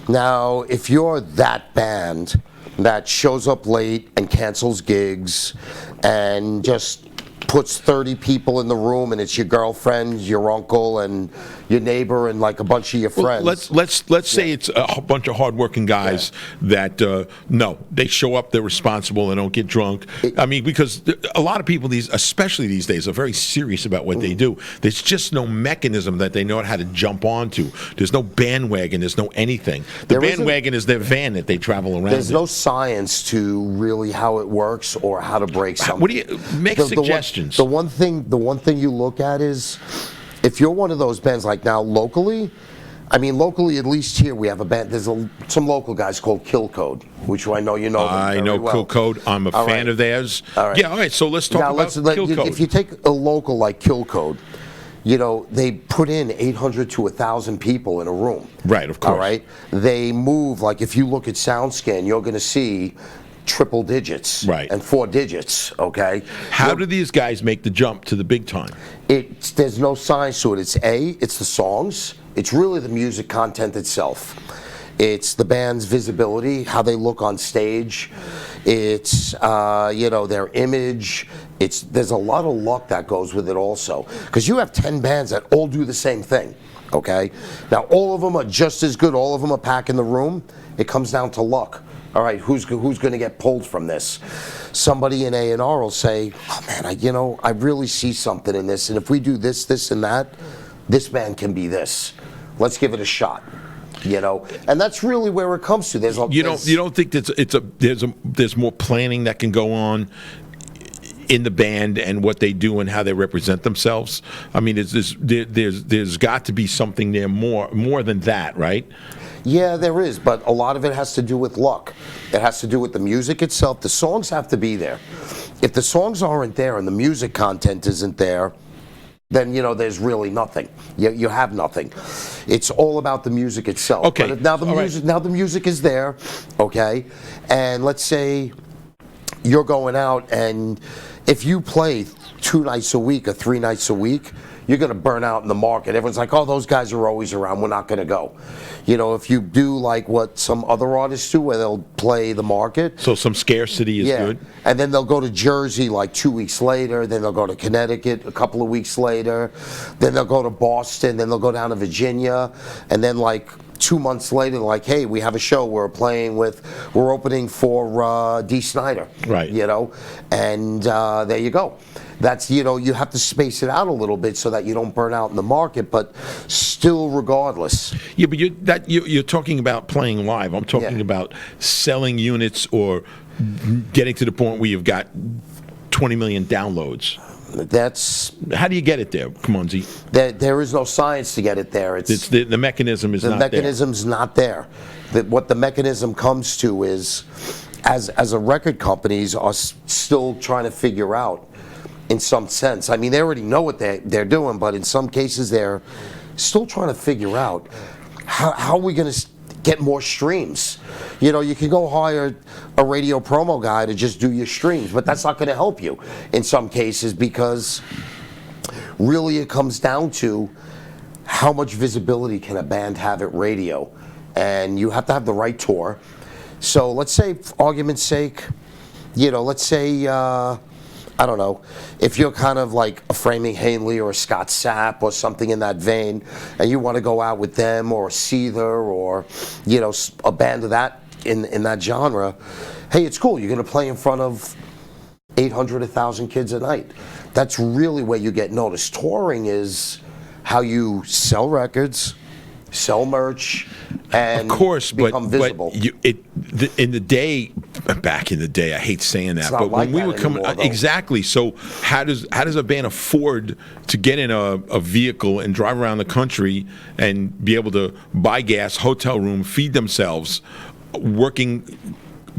B: Now, if you're that band that shows up late and cancels gigs and just puts 30 people in the room, and it's your girlfriend, your uncle, and your neighbor, and like a bunch of your friends.
A: Let's say it's a bunch of hardworking guys that no, they show up, they're responsible, they don't get drunk. I mean, because a lot of people, especially these days, are very serious about what they do. There's just no mechanism that they know how to jump onto. There's no bandwagon. There's no anything. The bandwagon is their van that they travel around.
B: There's no science to really how it works or how to break something.
A: What do you make suggestions?
B: The one thing you look at is, if you're one of those bands, like now locally, I mean locally, at least here we have a band. There's some local guys called Kill Code, which I know you know them
A: I
B: very
A: know
B: well.
A: Kill Code. I'm a fan of theirs.
B: All right.
A: Yeah, all right. So let's talk about Kill Code.
B: If you take a local like Kill Code, you know, they put in 800 to 1,000 people in a room.
A: Right, of course.
B: All right. They move, like if you look at SoundScan, you're going to see triple digits and 4 digits, okay?
A: How do these guys make the jump to the big time?
B: There's no science to it. It's the songs, It's really the music content itself. It's the band's visibility, how they look on stage. It's their image. There's a lot of luck that goes with it also, because you have 10 bands that all do the same thing. Okay, now all of them are just as good. All of them are packing the room. It comes down to luck. All right, who's going to get pulled from this? Somebody in A&R will say, "Oh man, I really see something in this, and if we do this, this, and that, this band can be this. Let's give it a shot." And that's really where it comes to.
A: You don't think there's more planning that can go in the band and what they do and how they represent themselves? I mean, there's got to be something there more than that, right?
B: Yeah, there is, but a lot of it has to do with luck. It has to do with the music itself. The songs have to be there. If the songs aren't there and the music content isn't there, then there's really nothing. You have nothing. It's all about the music itself.
A: Okay.
B: But now the music is there, okay? And let's say you're going out, and if you play 2 nights a week or 3 nights a week, you're going to burn out in the market. Everyone's like, "Oh, those guys are always around. We're not going to go." If you do like what some other artists do, where they'll play the market.
A: So some scarcity is good.
B: And then they'll go to Jersey like 2 weeks later. Then they'll go to Connecticut a couple of weeks later. Then they'll go to Boston. Then they'll go down to Virginia. And then like 2 months later, they're like, "Hey, we have a show. We're opening for Dee Snider."
A: Right.
B: And there you go. That's, you have to space it out a little bit so that you don't burn out in the market, but still regardless.
A: Yeah, but you're talking about playing live. I'm talking about selling units or getting to the point where you've got 20 million downloads. How do you get it there, Munsey?
B: There is no science to get it there.
A: It's the mechanism is not there.
B: The mechanism's not there. What the mechanism comes to is, as a record companies are still trying to figure out, in some sense. I mean, they already know what they're doing, but in some cases they're still trying to figure out how are we going to get more streams. You can go hire a radio promo guy to just do your streams, but that's not going to help you in some cases, because really it comes down to how much visibility can a band have at radio, and you have to have the right tour. So let's say, for argument's sake, let's say I don't know, if you're kind of like a Framing Hanley or a Scott Sapp or something in that vein, and you want to go out with them, or a Seether, or a band of that in that genre, hey, it's cool. You're going to play in front of 800, 1,000 kids a night. That's really where you get noticed. Touring is how you sell records, sell merch, and
A: of course,
B: become visible.
A: In the day, back in the day, I hate saying that, but
B: like
A: when we were coming, exactly. So how does a band afford to get in a vehicle and drive around the country and be able to buy gas, hotel room, feed themselves, working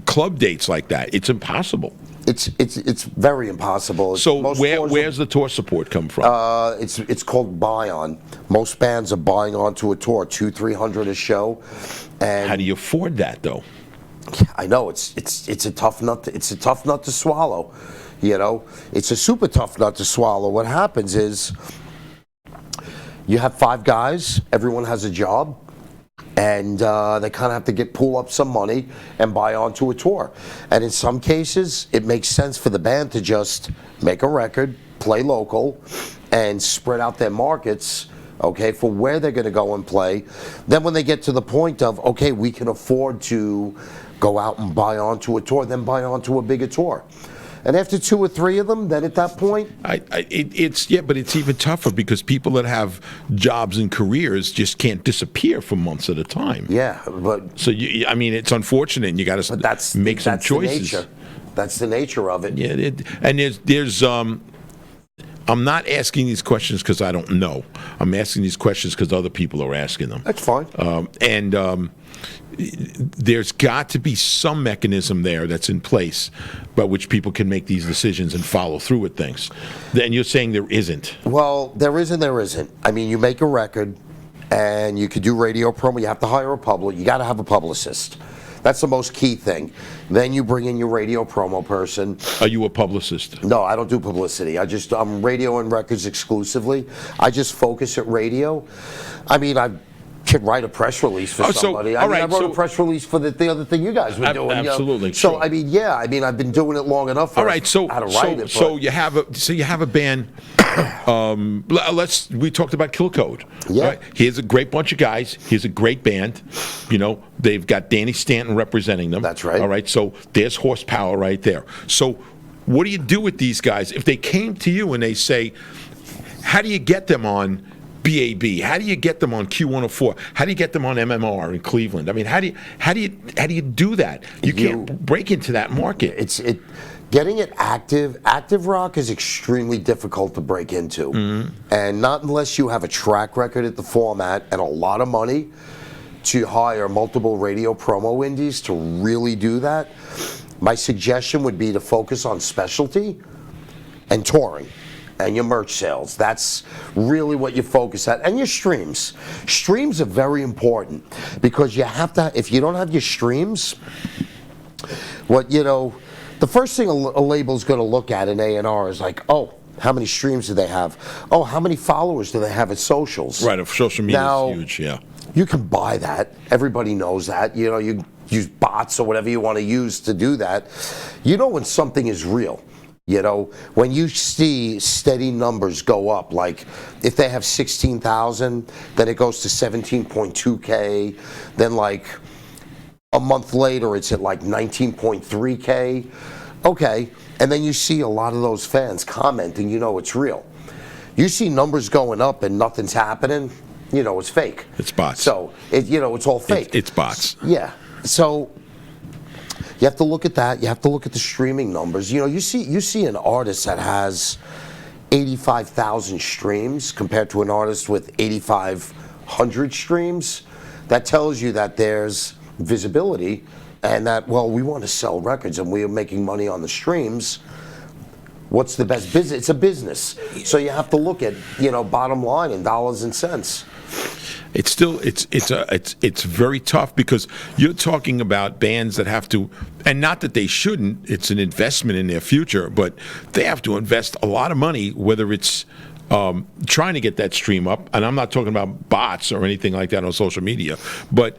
A: club dates like that? It's impossible.
B: It's very impossible.
A: So where's the tour support come from?
B: It's called buy on. Most bands are buying onto a tour, 200-300 a show. And
A: how do you afford that, though?
B: I know it's a tough nut. It's a tough nut to swallow. It's a super tough nut to swallow. What happens is you have 5 guys. Everyone has a job. And they kind of have to pull up some money and buy onto a tour. And in some cases, it makes sense for the band to just make a record, play local, and spread out their markets, okay, for where they're going to go and play. Then when they get to the point of, okay, we can afford to go out and buy onto a tour, then buy onto a bigger tour. And after 2 or 3 of them, then at that point,
A: but it's even tougher because people that have jobs and careers just can't disappear for months at a time.
B: Yeah, but
A: so it's unfortunate, and you got to make some choices.
B: That's the nature of it.
A: Yeah, and there's I'm not asking these questions because I don't know. I'm asking these questions because other people are asking them.
B: That's fine.
A: There's got to be some mechanism there that's in place by which people can make these decisions and follow through with things. And you're saying there isn't.
B: Well, there isn't. I mean, you make a record, and you could do radio promo. You have to hire you got to have a publicist. That's the most key thing. Then you bring in your radio promo person.
A: Are you a publicist?
B: No, I don't do publicity. I'm radio and records exclusively. I just focus at radio. I mean, I've could write a press release for somebody. I wrote a press release for the other thing you guys were doing.
A: Absolutely.
B: So
A: sure.
B: I mean, I've been doing it long enough.
A: All right, so
B: how to write it.
A: So you have a band. We talked about Kill Code.
B: Yeah.
A: Right? Here's a great bunch of guys. Here's a great band. They've got Danny Stanton representing them.
B: That's right.
A: All right, so there's horsepower right there. So what do you do with these guys if they came to you and they say, how do you get them on BAB? How do you get them on Q104? How do you get them on MMR in Cleveland? I mean, how do you do that? You can't break into that market.
B: Getting it active rock is extremely difficult to break into, and not unless you have a track record at the format and a lot of money to hire multiple radio promo indies to really do that. My suggestion would be to focus on specialty and touring and your merch sales. That's really what you focus at. And your streams. Streams are very important because you have to, if you don't have your streams, the first thing a label's going to look at in A&R is like, oh, how many streams do they have? Oh, how many followers do they have at socials?
A: Right, social media is huge, yeah.
B: You can buy that. Everybody knows that. You use bots or whatever you want to use to do that. You know when something is real. When you see steady numbers go up, like if they have 16,000, then it goes to 17.2K, then like a month later it's at like 19.3K. Okay, and then you see a lot of those fans commenting, it's real. You see numbers going up and nothing's happening, it's fake.
A: It's bots.
B: So, it's all fake.
A: It's bots.
B: Yeah. So you have to look at that. You have to look at the streaming numbers. You see an artist that has 85,000 streams compared to an artist with 8,500 streams. That tells you that there's visibility and that, we want to sell records and we are making money on the streams. What's the best business? It's a business. So you have to look at, bottom line in dollars and cents.
A: It's still it's very tough because you're talking about bands that have to, and not that they shouldn't, it's an investment in their future, but they have to invest a lot of money, whether it's trying to get that stream up, and I'm not talking about bots or anything like that on social media, but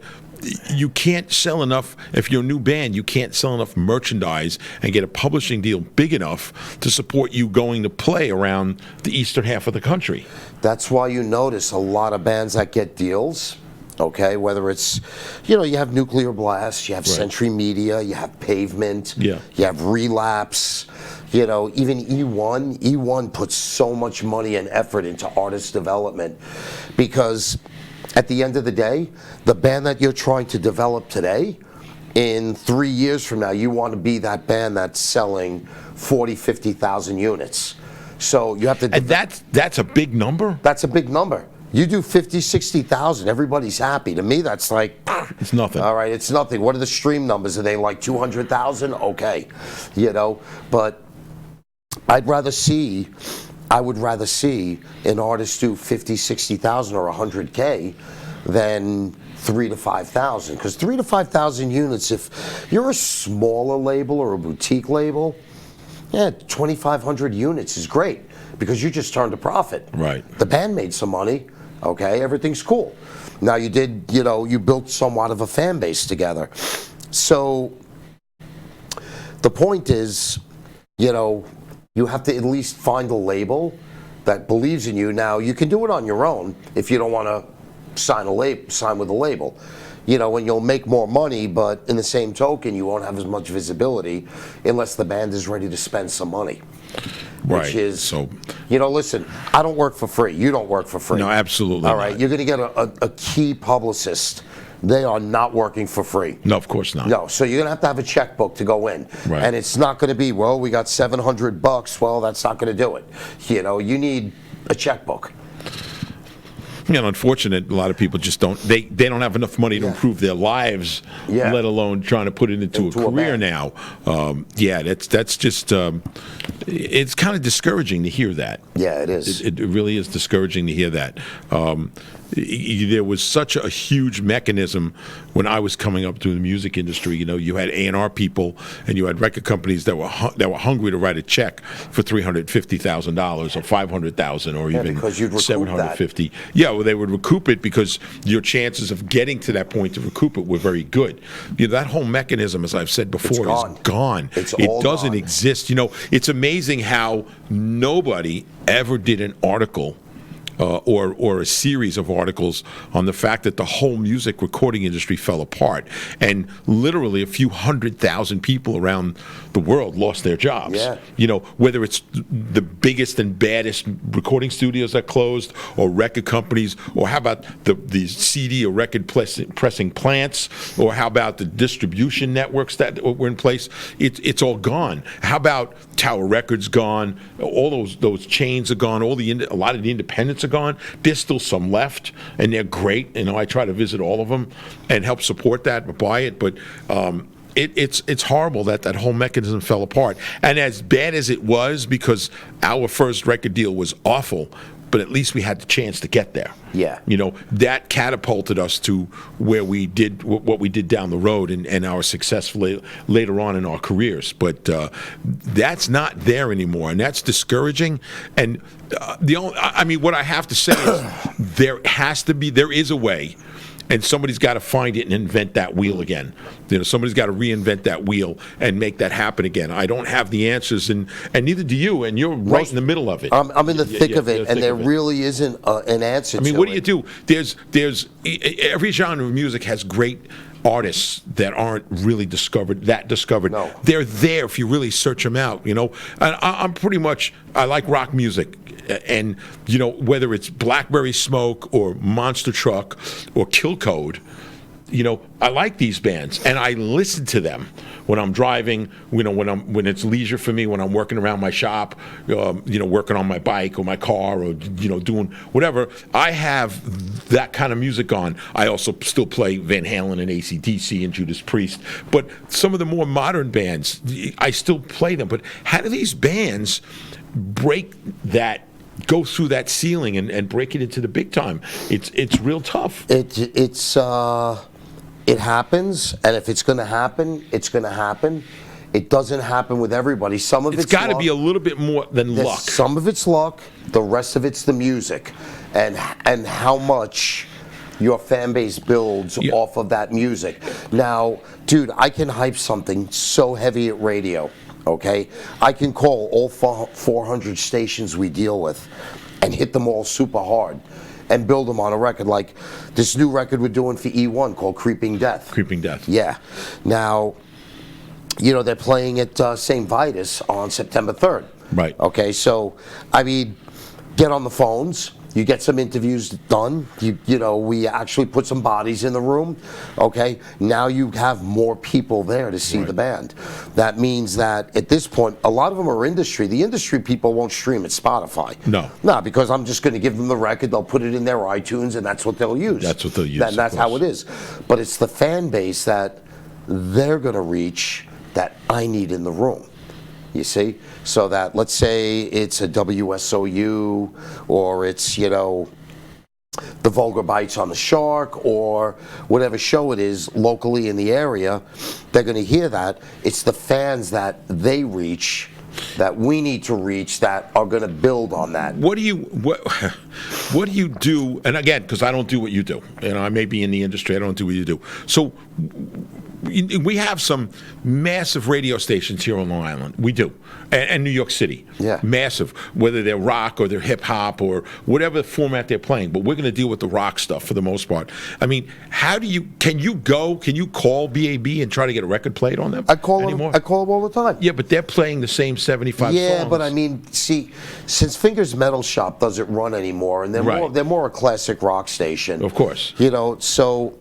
A: you can't sell enough. If you're a new band, you can't sell enough merchandise and get a publishing deal big enough to support you going to play around the eastern half of the country.
B: That's why you notice a lot of bands that get deals, okay, whether it's, you have Nuclear Blast, you have Century Media, you have Pavement, you have Relapse, even E1. E1 puts so much money and effort into artist development because at the end of the day, the band that you're trying to develop today, in 3 years from now, you want to be that band that's selling 40, 50,000 units. So you have to...
A: And that's a big number?
B: That's a big number. You do 50, 60,000, everybody's happy. To me, that's like...
A: It's nothing.
B: All right, it's nothing. What are the stream numbers? Are they like 200,000? Okay. But I would rather see an artist do 50, 60,000 or 100K than 3,000 to 5,000. Because 3,000 to 5,000 units, if you're a smaller label or a boutique label, 2,500 units is great because you just turned a profit.
A: Right.
B: The band made some money. Okay, everything's cool. Now you built somewhat of a fan base together. So the point is, you have to at least find a label that believes in you. Now, you can do it on your own if you don't want to sign with a label. And you'll make more money, but in the same token, you won't have as much visibility unless the band is ready to spend some money.
A: Right.
B: Which is, listen, I don't work for free. You don't work for free.
A: No, absolutely
B: All right,
A: not.
B: You're going to get a key publicist. They are not working for free.
A: No, of course not.
B: No, so you're going to have a checkbook to go in.
A: Right.
B: And it's not going to be, we got $700. Well, that's not going to do it. You need a checkbook.
A: Unfortunate, a lot of people just don't. They don't have enough money to improve their lives, let alone trying to put it into a career now. That's just. It's kind of discouraging to hear that.
B: Yeah, it is.
A: It really is discouraging to hear that. there was such a huge mechanism when I was coming up through the music industry. You had A&R people, and you had record companies that were hungry to write a check for $350,000 or $500,000 or even
B: because you'd recoup
A: $750,000. Yeah, well, they would recoup it because your chances of getting to that point to recoup it were very good. That whole mechanism, as I've said before, is gone. It doesn't exist. It's amazing how nobody ever did an article or a series of articles on the fact that the whole music recording industry fell apart, and literally a few 100,000 people around the world lost their jobs.
B: Yeah.
A: Whether it's the biggest and baddest recording studios that closed, or record companies, or how about the CD or record pressing plants, or how about the distribution networks that were in place? It's all gone. How about Tower Records gone? All those chains are gone. A lot of the independents are gone. There's still some left, and they're great. I try to visit all of them and help support that, buy it. But it's horrible that whole mechanism fell apart. And as bad as it was, because our first record deal was awful, but at least we had the chance to get there.
B: Yeah.
A: That catapulted us to where we did what we did down the road, and our success later on in our careers. But that's not there anymore, and that's discouraging. And what I have to say is there is a way. And somebody's got to find it and invent that wheel again. Somebody's got to reinvent that wheel and make that happen again. I don't have the answers, and neither do you. And you're right in the middle of it.
B: I'm in the thick of it, and there really isn't an answer.
A: What do you do? There's every genre of music has great artists that aren't really discovered.
B: No.
A: They're there if you really search them out. And I like rock music. And whether it's Blackberry Smoke or Monster Truck or Kill Code, I like these bands, and I listen to them when I'm driving, when it's leisure for me, when I'm working around my shop, working on my bike or my car, or doing whatever. I have that kind of music on. I also still play Van Halen and AC/DC and Judas Priest, but some of the more modern bands, I still play them. But how do these bands go through that ceiling and break it into the big time? It's real tough.
B: It happens, and if it's going to happen, it's going to happen. It doesn't happen with everybody. Some of it's
A: got to be a little bit more than luck.
B: Some of it's luck. The rest of it's the music, and how much your fan base builds off of that music. Now, dude, I can hype something so heavy at radio. Okay, I can call all 400 stations we deal with and hit them all super hard and build them on a record, like this new record we're doing for E1 called Creeping Death.
A: Creeping Death.
B: Yeah. Now, they're playing at St. Vitus on September 3rd.
A: Right.
B: Okay, so, get on the phones. You get some interviews done. We actually put some bodies in the room. Okay, now you have more people there to see the band. That means that at this point, a lot of them are industry. The industry people won't stream at Spotify. No, because I'm just going to give them the record. They'll put it in their iTunes, and that's what they'll use.
A: That's what they'll use.
B: And that's how it is. But it's the fan base that they're going to reach that I need in the room. You see? So that, let's say it's a WSOU, or it's, the Vulgar Bites on the Shark, or whatever show it is locally in the area, they're going to hear that. It's the fans that they reach, that we need to reach, that are going to build on that.
A: What do you do? And again, because I don't do what you do, I may be in the industry, I don't do what you do. So we have some massive radio stations here on Long Island. We do. And New York City.
B: Yeah.
A: Massive. Whether they're rock or they're hip hop or whatever format they're playing. But we're going to deal with the rock stuff for the most part. Can you call BAB and try to get a record played on them?
B: I call them all the time.
A: Yeah, but they're playing the same 75 songs.
B: Yeah, but see, since Fingers Metal Shop doesn't run anymore, and they're more a classic rock station.
A: Of course.
B: So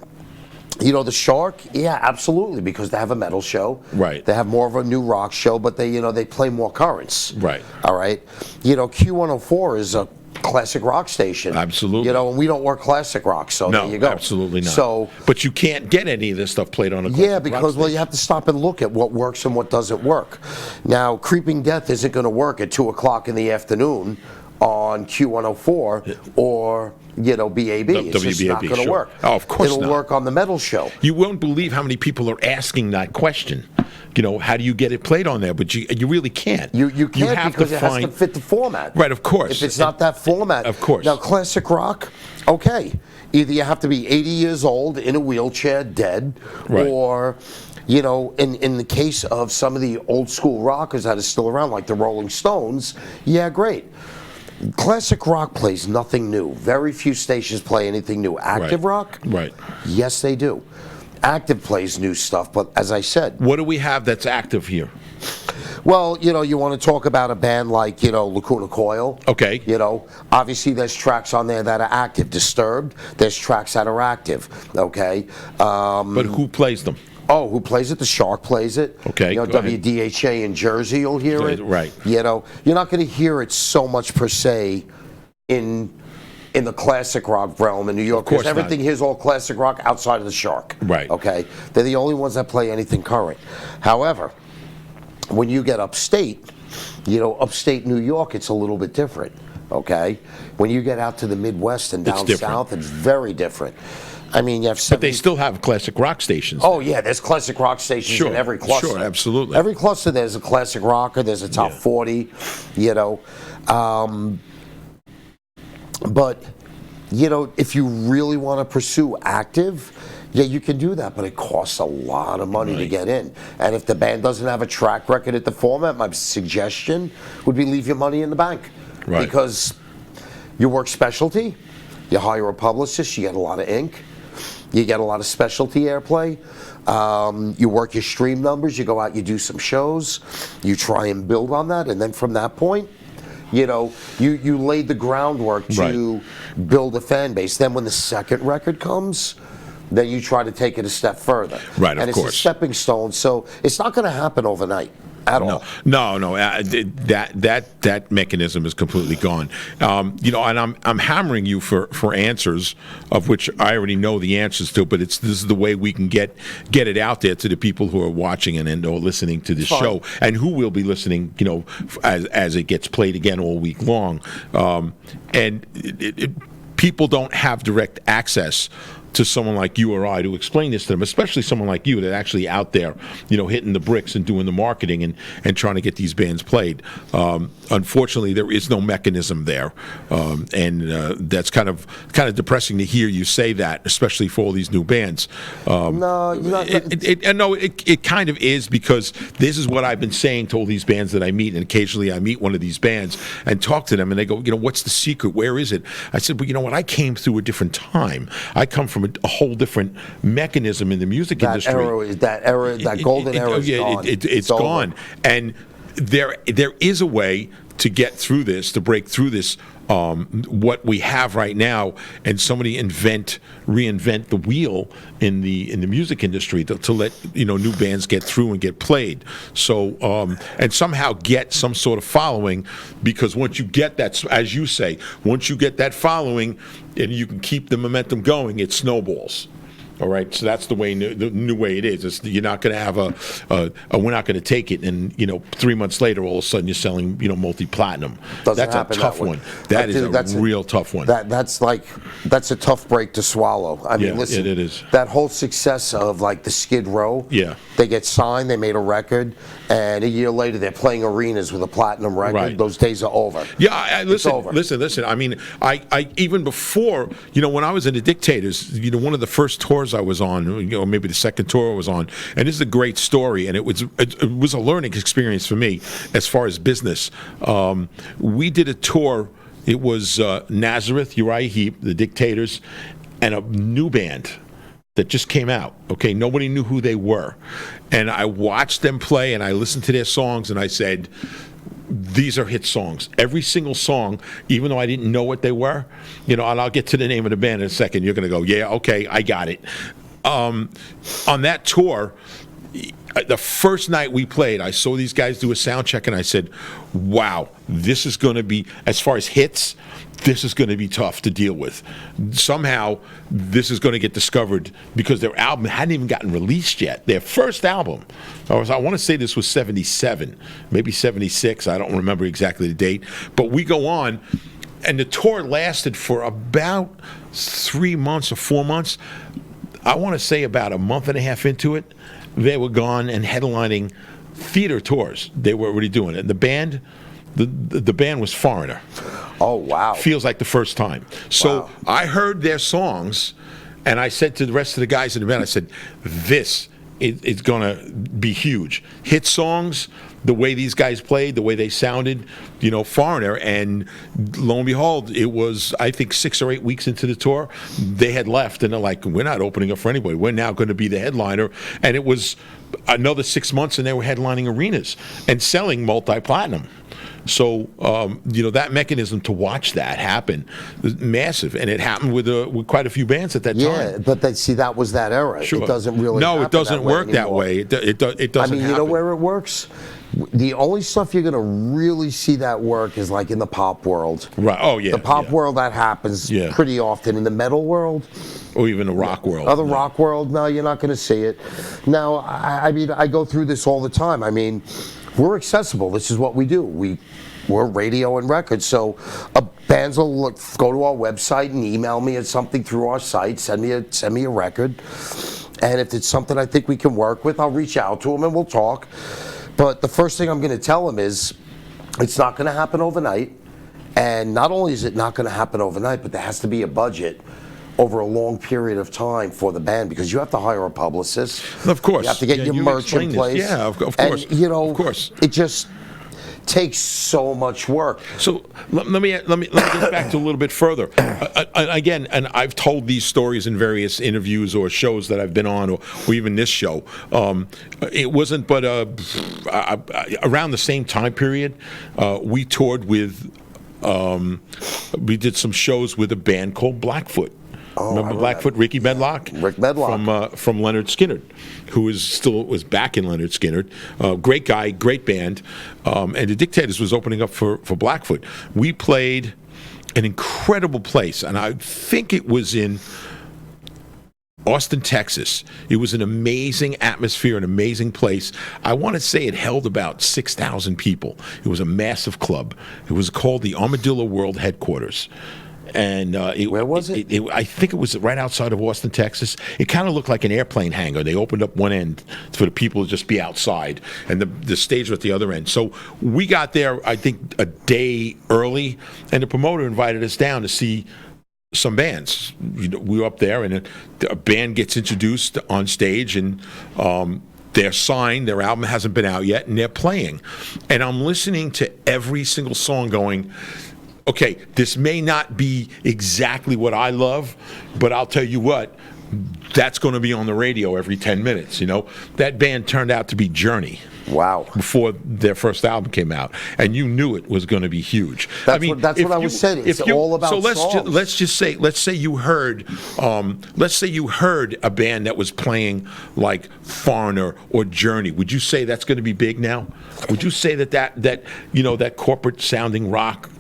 B: the Shark, yeah, absolutely, because they have a metal show.
A: Right.
B: They have more of a new rock show, but they play more currents.
A: Right.
B: All right. Q104 is a classic rock station.
A: Absolutely.
B: And we don't work classic rock, so there you go.
A: Absolutely not.
B: So,
A: but you can't get any of this stuff played on a classic rock
B: because you have to stop and look at what works and what doesn't work. Now, Creeping Death isn't going to work at 2:00 in the afternoon on Q104 or BAB. It's just not
A: WBAB,
B: going to
A: sure.
B: work.
A: Oh, of course
B: It'll
A: not.
B: work on the metal show.
A: You won't believe how many people are asking that question. How do you get it played on there? But you really can't.
B: You can't
A: have
B: because
A: to
B: it has to fit the format.
A: Right, of course.
B: If it's not that format.
A: Of course.
B: Now, classic rock, okay. Either you have to be 80 years old, in a wheelchair, dead,
A: Right.
B: or, in the case of some of the old school rockers that are still around, like the Rolling Stones, yeah, great. Classic rock plays nothing new. Very few stations play anything new. Active rock?
A: Right.
B: Yes, they do. Active plays new stuff, but as I said,
A: What do we have that's active here?
B: well, you want to talk about a band like, Lacuna Coil.
A: Okay.
B: Obviously there's tracks on there that are active. Disturbed, there's tracks that are active. Okay.
A: But who plays them?
B: Oh, who plays it? The Shark plays it.
A: Okay, go ahead.
B: WDHA in Jersey, you'll hear it.
A: Right.
B: You're not going to hear it so much per se in the classic rock realm in New York.
A: Of course
B: Because everything
A: not.
B: here is all classic rock outside of the Shark.
A: Right.
B: Okay. They're the only ones that play anything current. However, when you get upstate, upstate New York, it's a little bit different. Okay. When you get out to the Midwest and down
A: different.
B: south, it's very different. I mean, you have
A: But they still have classic rock stations.
B: Oh yeah, there's classic rock stations
A: Sure,
B: in every cluster.
A: sure, absolutely.
B: Every cluster there's a classic rocker. There's a top 40. But if you really want to pursue active, yeah, you can do that, but it costs a lot of money to get in. And if the band doesn't have a track record at the format, my suggestion would be leave your money in the bank.
A: Right.
B: Because you work specialty, you hire a publicist, you get a lot of ink, you get a lot of specialty airplay, you work your stream numbers, you go out, you do some shows, you try and build on that, and then from that point, you laid the groundwork to build a fan base. Then when the second record comes, then you try to take it a step further.
A: Right, of
B: and
A: course.
B: it's a stepping stone, so it's not going to happen overnight at all.
A: No. That mechanism is completely gone. And I'm hammering you for answers, of which I already know the answers to. But this is the way we can get it out there to the people who are watching and or listening to this show, and who will be listening. As it gets played again all week long, people don't have direct access to someone like you or I to explain this to them, especially someone like you that's actually out there, hitting the bricks and doing the marketing and trying to get these bands played. Unfortunately, there is no mechanism there, and that's kind of depressing to hear you say that, especially for all these new bands. It kind of is, because this is what I've been saying to all these bands that I meet, and occasionally I meet one of these bands and talk to them, and they go, what's the secret? Where is it? I said, well, you know what? I came through a different time. I come from a whole different mechanism in the music industry.
B: That golden era is gone.
A: It's gone. And there is a way to get through this, to break through this, what we have right now, and somebody reinvent the wheel in the music industry to let new bands get through and get played. So and somehow get some sort of following, because once you get that, as you say, once you get that following, and you can keep the momentum going, it snowballs. All right, so that's the new way it is. You're not going to have we're not going to take it, and 3 months later, all of a sudden you're selling multi-platinum. That's a tough one. That is a real tough one.
B: That's a tough break to swallow. I mean, listen,
A: it is.
B: That whole success of like the Skid Row.
A: Yeah.
B: They get signed, they made a record, and a year later they're playing arenas with a platinum record.
A: Right.
B: Those days are over.
A: Yeah,
B: over.
A: listen. I mean, I even before, when I was in the Dictators, one of the first tours I was on, maybe the second tour I was on, and this is a great story, and it was a learning experience for me as far as business. We did a tour. It was Nazareth, Uriah Heep, the Dictators, and a new band that just came out. Okay, nobody knew who they were, and I watched them play, and I listened to their songs, and I said, these are hit songs. Every single song, even though I didn't know what they were, and I'll get to the name of the band in a second. You're going to go, yeah, okay, I got it. On that tour, the first night we played, I saw these guys do a sound check, and I said, wow, this is going to be, as far as hits, this is going to be tough to deal with. Somehow, this is going to get discovered, because their album hadn't even gotten released yet. Their first album, I want to say this was 77, maybe 76, I don't remember exactly the date, but we go on, and the tour lasted for about 3 months or 4 months. I want to say about a month and a half into it, they were gone and headlining theater tours. They were already doing it. And the band, the band was Foreigner.
B: Oh, wow.
A: Feels like the first time. So
B: Wow.
A: I heard their songs, and I said to the rest of the guys in the band, I said, this is going to be huge. Hit songs, the way these guys played, the way they sounded, Foreigner. And lo and behold, it was, I think, 6 or 8 weeks into the tour, they had left, and they're like, we're not opening up for anybody. We're now going to be the headliner. And it was another 6 months, and they were headlining arenas and selling multi-platinum. So, that mechanism to watch that happen was massive, and it happened with quite a few bands at that time.
B: Yeah, but that was that era.
A: Sure.
B: It doesn't really.
A: No,
B: happen
A: it doesn't
B: that way
A: work that
B: anymore.
A: way. It doesn't.
B: I mean, you know
A: happen.
B: where it works? The only stuff you're going to really see that work is like in the pop world.
A: Right. Oh, yeah.
B: The pop
A: yeah.
B: world, that happens
A: Yeah.
B: pretty often. In the metal world,
A: Or even the rock world.
B: other
A: No.
B: rock world, no, you're not going to see it. Now, I mean, I go through this all the time. I mean, we're accessible. This is what we do. We're radio and records, so bands will go to our website and email me at something through our site, send me a record, and if it's something I think we can work with, I'll reach out to them and we'll talk. But the first thing I'm going to tell them is it's not going to happen overnight, and not only is it not going to happen overnight, but there has to be a budget over a long period of time for the band, because you have to hire a publicist.
A: Of course.
B: You have to get
A: Yeah,
B: your
A: you
B: merch
A: explained
B: in
A: this.
B: place.
A: Yeah, of course.
B: And,
A: Of course.
B: it just takes so much work.
A: So let me get back to a little bit further. Again, and I've told these stories in various interviews or shows that I've been on, or even this show. It wasn't but around the same time period, we toured with. We did some shows with a band called Blackfoot. Remember Blackfoot, Ricky Medlock?
B: Rick Medlock.
A: From Leonard Skinner, who was back in Leonard Skinner. Great guy, great band. And the Dictators was opening up for Blackfoot. We played an incredible place, and I think it was in Austin, Texas. It was an amazing atmosphere, an amazing place. I want to say it held about 6,000 people. It was a massive club. It was called the Armadillo World Headquarters. And
B: Where was it?
A: I think it was right outside of Austin, Texas. It kind of looked like an airplane hangar. They opened up one end for the people to just be outside, and the stage was at the other end. So we got there, I think, a day early, and the promoter invited us down to see some bands. We were up there, and a band gets introduced on stage, and they're signed, their album hasn't been out yet, and they're playing. And I'm listening to every single song going, okay, this may not be exactly what I love, but I'll tell you what, that's going to be on the radio every 10 minutes, That band turned out to be Journey.
B: Wow.
A: Before their first album came out, and you knew it was going to be huge.
B: That's what I was saying. It's all about songs.
A: Let's say you heard a band that was playing like Foreigner or Journey. Would you say that's going to be big now? Would you say that corporate sounding rock?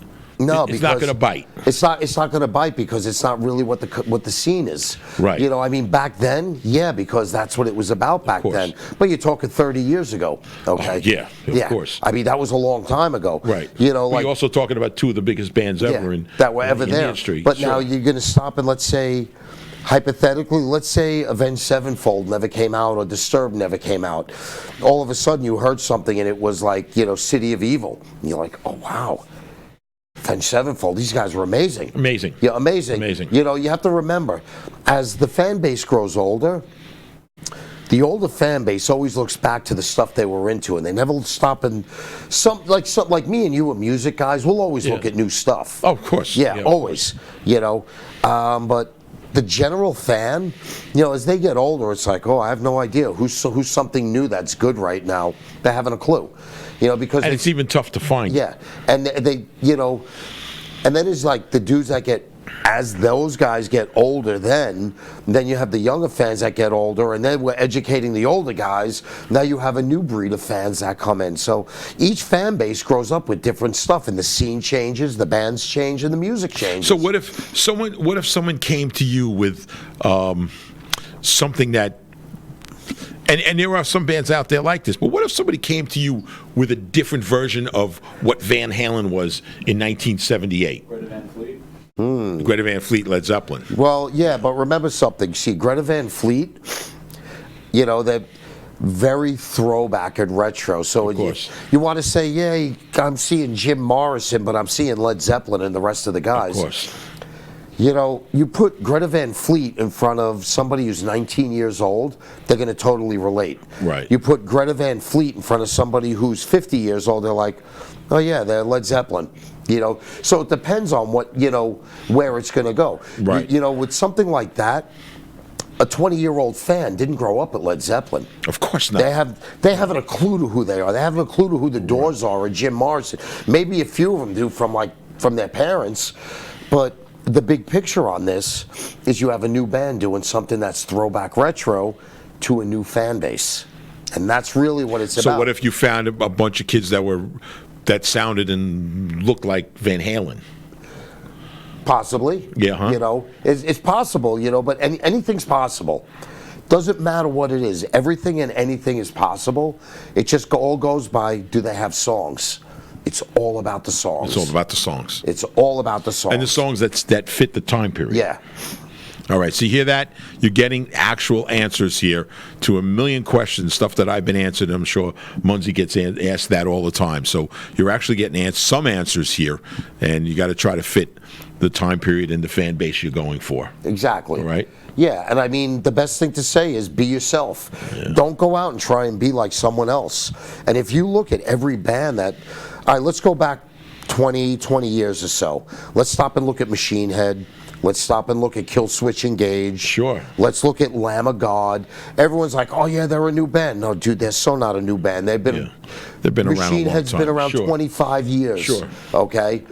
B: No,
A: it's not going to bite.
B: It's not going to bite because it's not really what the scene is.
A: Right.
B: I mean, back then, yeah, because that's what it was about back then. But you're talking 30 years ago, okay?
A: Yeah, of course.
B: I mean, that was a long time ago.
A: Right.
B: Like
A: you're also talking about two of the biggest bands ever
B: that were ever
A: in
B: there.
A: history.
B: But
A: Sure.
B: now you're going to stop and let's say, hypothetically, let's say Avenged Sevenfold never came out or Disturbed never came out. All of a sudden, you heard something and it was like, City of Evil. And you're like, oh wow. Avenged Sevenfold, these guys were amazing.
A: Amazing.
B: Yeah, amazing.
A: Amazing.
B: You have to remember, as the fan base grows older, the older fan base always looks back to the stuff they were into, and they never stop and like me and you are music guys, we'll always look at new stuff.
A: Oh, of course.
B: Yeah,
A: of
B: always. But the general fan, as they get older, it's like, oh, I have no idea who's something new that's good right now. They haven't a clue. Because
A: and it's even tough to find.
B: Yeah, and they, and then it's like the dudes that get, as those guys get older, then you have the younger fans that get older, and then we're educating the older guys. Now you have a new breed of fans that come in. So each fan base grows up with different stuff, and the scene changes, the bands change, and the music changes.
A: So what if someone came to you with something that, and there are some bands out there like this, but what if somebody came to you with a different version of what Van Halen was in 1978?
C: Greta Van Fleet.
A: Greta Van Fleet, Led Zeppelin.
B: Well, yeah, but remember something. See, Greta Van Fleet, they're very throwback and retro. So
A: Of course.
B: you want to say, yeah, I'm seeing Jim Morrison, but I'm seeing Led Zeppelin and the rest of the guys.
A: Of course.
B: You put Greta Van Fleet in front of somebody who's 19 years old, they're going to totally relate.
A: Right.
B: You put Greta Van Fleet in front of somebody who's 50 years old, they're like, oh yeah, they're Led Zeppelin. So it depends on what, where it's going to go.
A: Right.
B: With something like that, a 20-year-old fan didn't grow up at Led Zeppelin.
A: Of course not.
B: They haven't a clue to who they are. They haven't a clue to who the Doors are or Jim Morrison. Maybe a few of them do from their parents, but the big picture on this is you have a new band doing something that's throwback retro to a new fan base, and that's really what it's about.
A: So what if you found a bunch of kids that sounded and looked like Van Halen?
B: Possibly.
A: Yeah, huh?
B: It's possible, but anything's possible. Doesn't matter what it is. Everything and anything is possible. It just all goes by, do they have songs? It's all about the songs.
A: It's all about the songs.
B: It's all about the songs.
A: And the songs that fit the time period.
B: Yeah.
A: All right, so you hear that? You're getting actual answers here to a million questions, stuff that I've been answered. I'm sure Munsey gets asked that all the time. So you're actually getting some answers here, and you got to try to fit the time period and the fan base you're going for.
B: Exactly.
A: All right?
B: Yeah, and I mean, the best thing to say is be yourself. Yeah. Don't go out and try and be like someone else. And if you look at every band all right, let's go back 20 years or so. Let's stop and look at Machine Head. Let's stop and look at Kill Switch Engage.
A: Sure.
B: Let's look at Lamb of God. Everyone's like, oh yeah, they're a new band. No, dude, they're so not a new band. They've been
A: around a long time.
B: Machine Head's been around
A: Sure.
B: 25 years.
A: Sure.
B: Okay.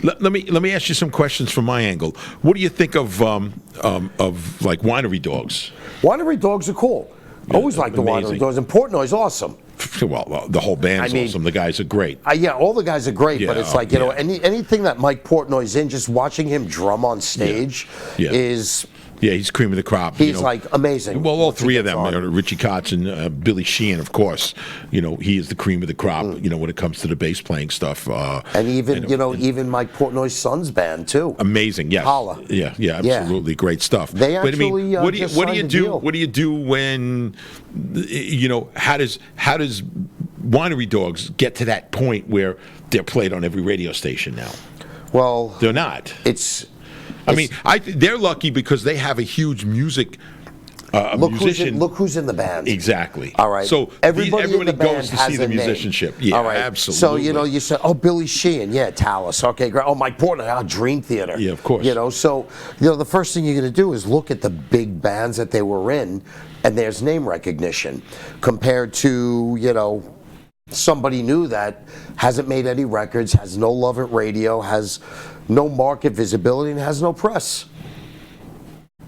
A: Let me ask you some questions from my angle. What do you think of like winery dogs?
B: Winery dogs are cool. Always like the
A: amazing.
B: Winery dogs. And Portnoy's awesome.
A: Well, the whole band's awesome. The guys are great.
B: Yeah, all the guys are great, but
A: Yeah,
B: it's like, anything that Mike Portnoy's in, just watching him drum on stage is...
A: Yeah, he's cream of the crop.
B: He's like amazing.
A: Well, all three of them, Richie Kotz and Billy Sheehan, of course. He is the cream of the crop. When it comes to the bass playing stuff.
B: And even even Mike Portnoy's son's band too.
A: Amazing, yes.
B: Holla.
A: Yeah, absolutely great stuff.
B: They actually
A: what
B: just
A: do you
B: signed a
A: do?
B: deal.
A: What do you do when how does winery dogs get to that point where they're played on every radio station now?
B: Well,
A: They're not. They're lucky because they have a huge music musician.
B: Look who's in the band.
A: Exactly.
B: All right.
A: So
B: everybody in the band
A: goes to
B: has
A: see the
B: a name.
A: musicianship. Yeah,
B: all right.
A: absolutely.
B: So you said, oh, Billy Sheehan, yeah, Talus, okay, great. Oh, Mike Portnoy, Dream Theater.
A: Yeah, of course.
B: So the first thing you're going to do is look at the big bands that they were in, and there's name recognition compared to somebody new that hasn't made any records, has no love at radio, has no market visibility, and has no press.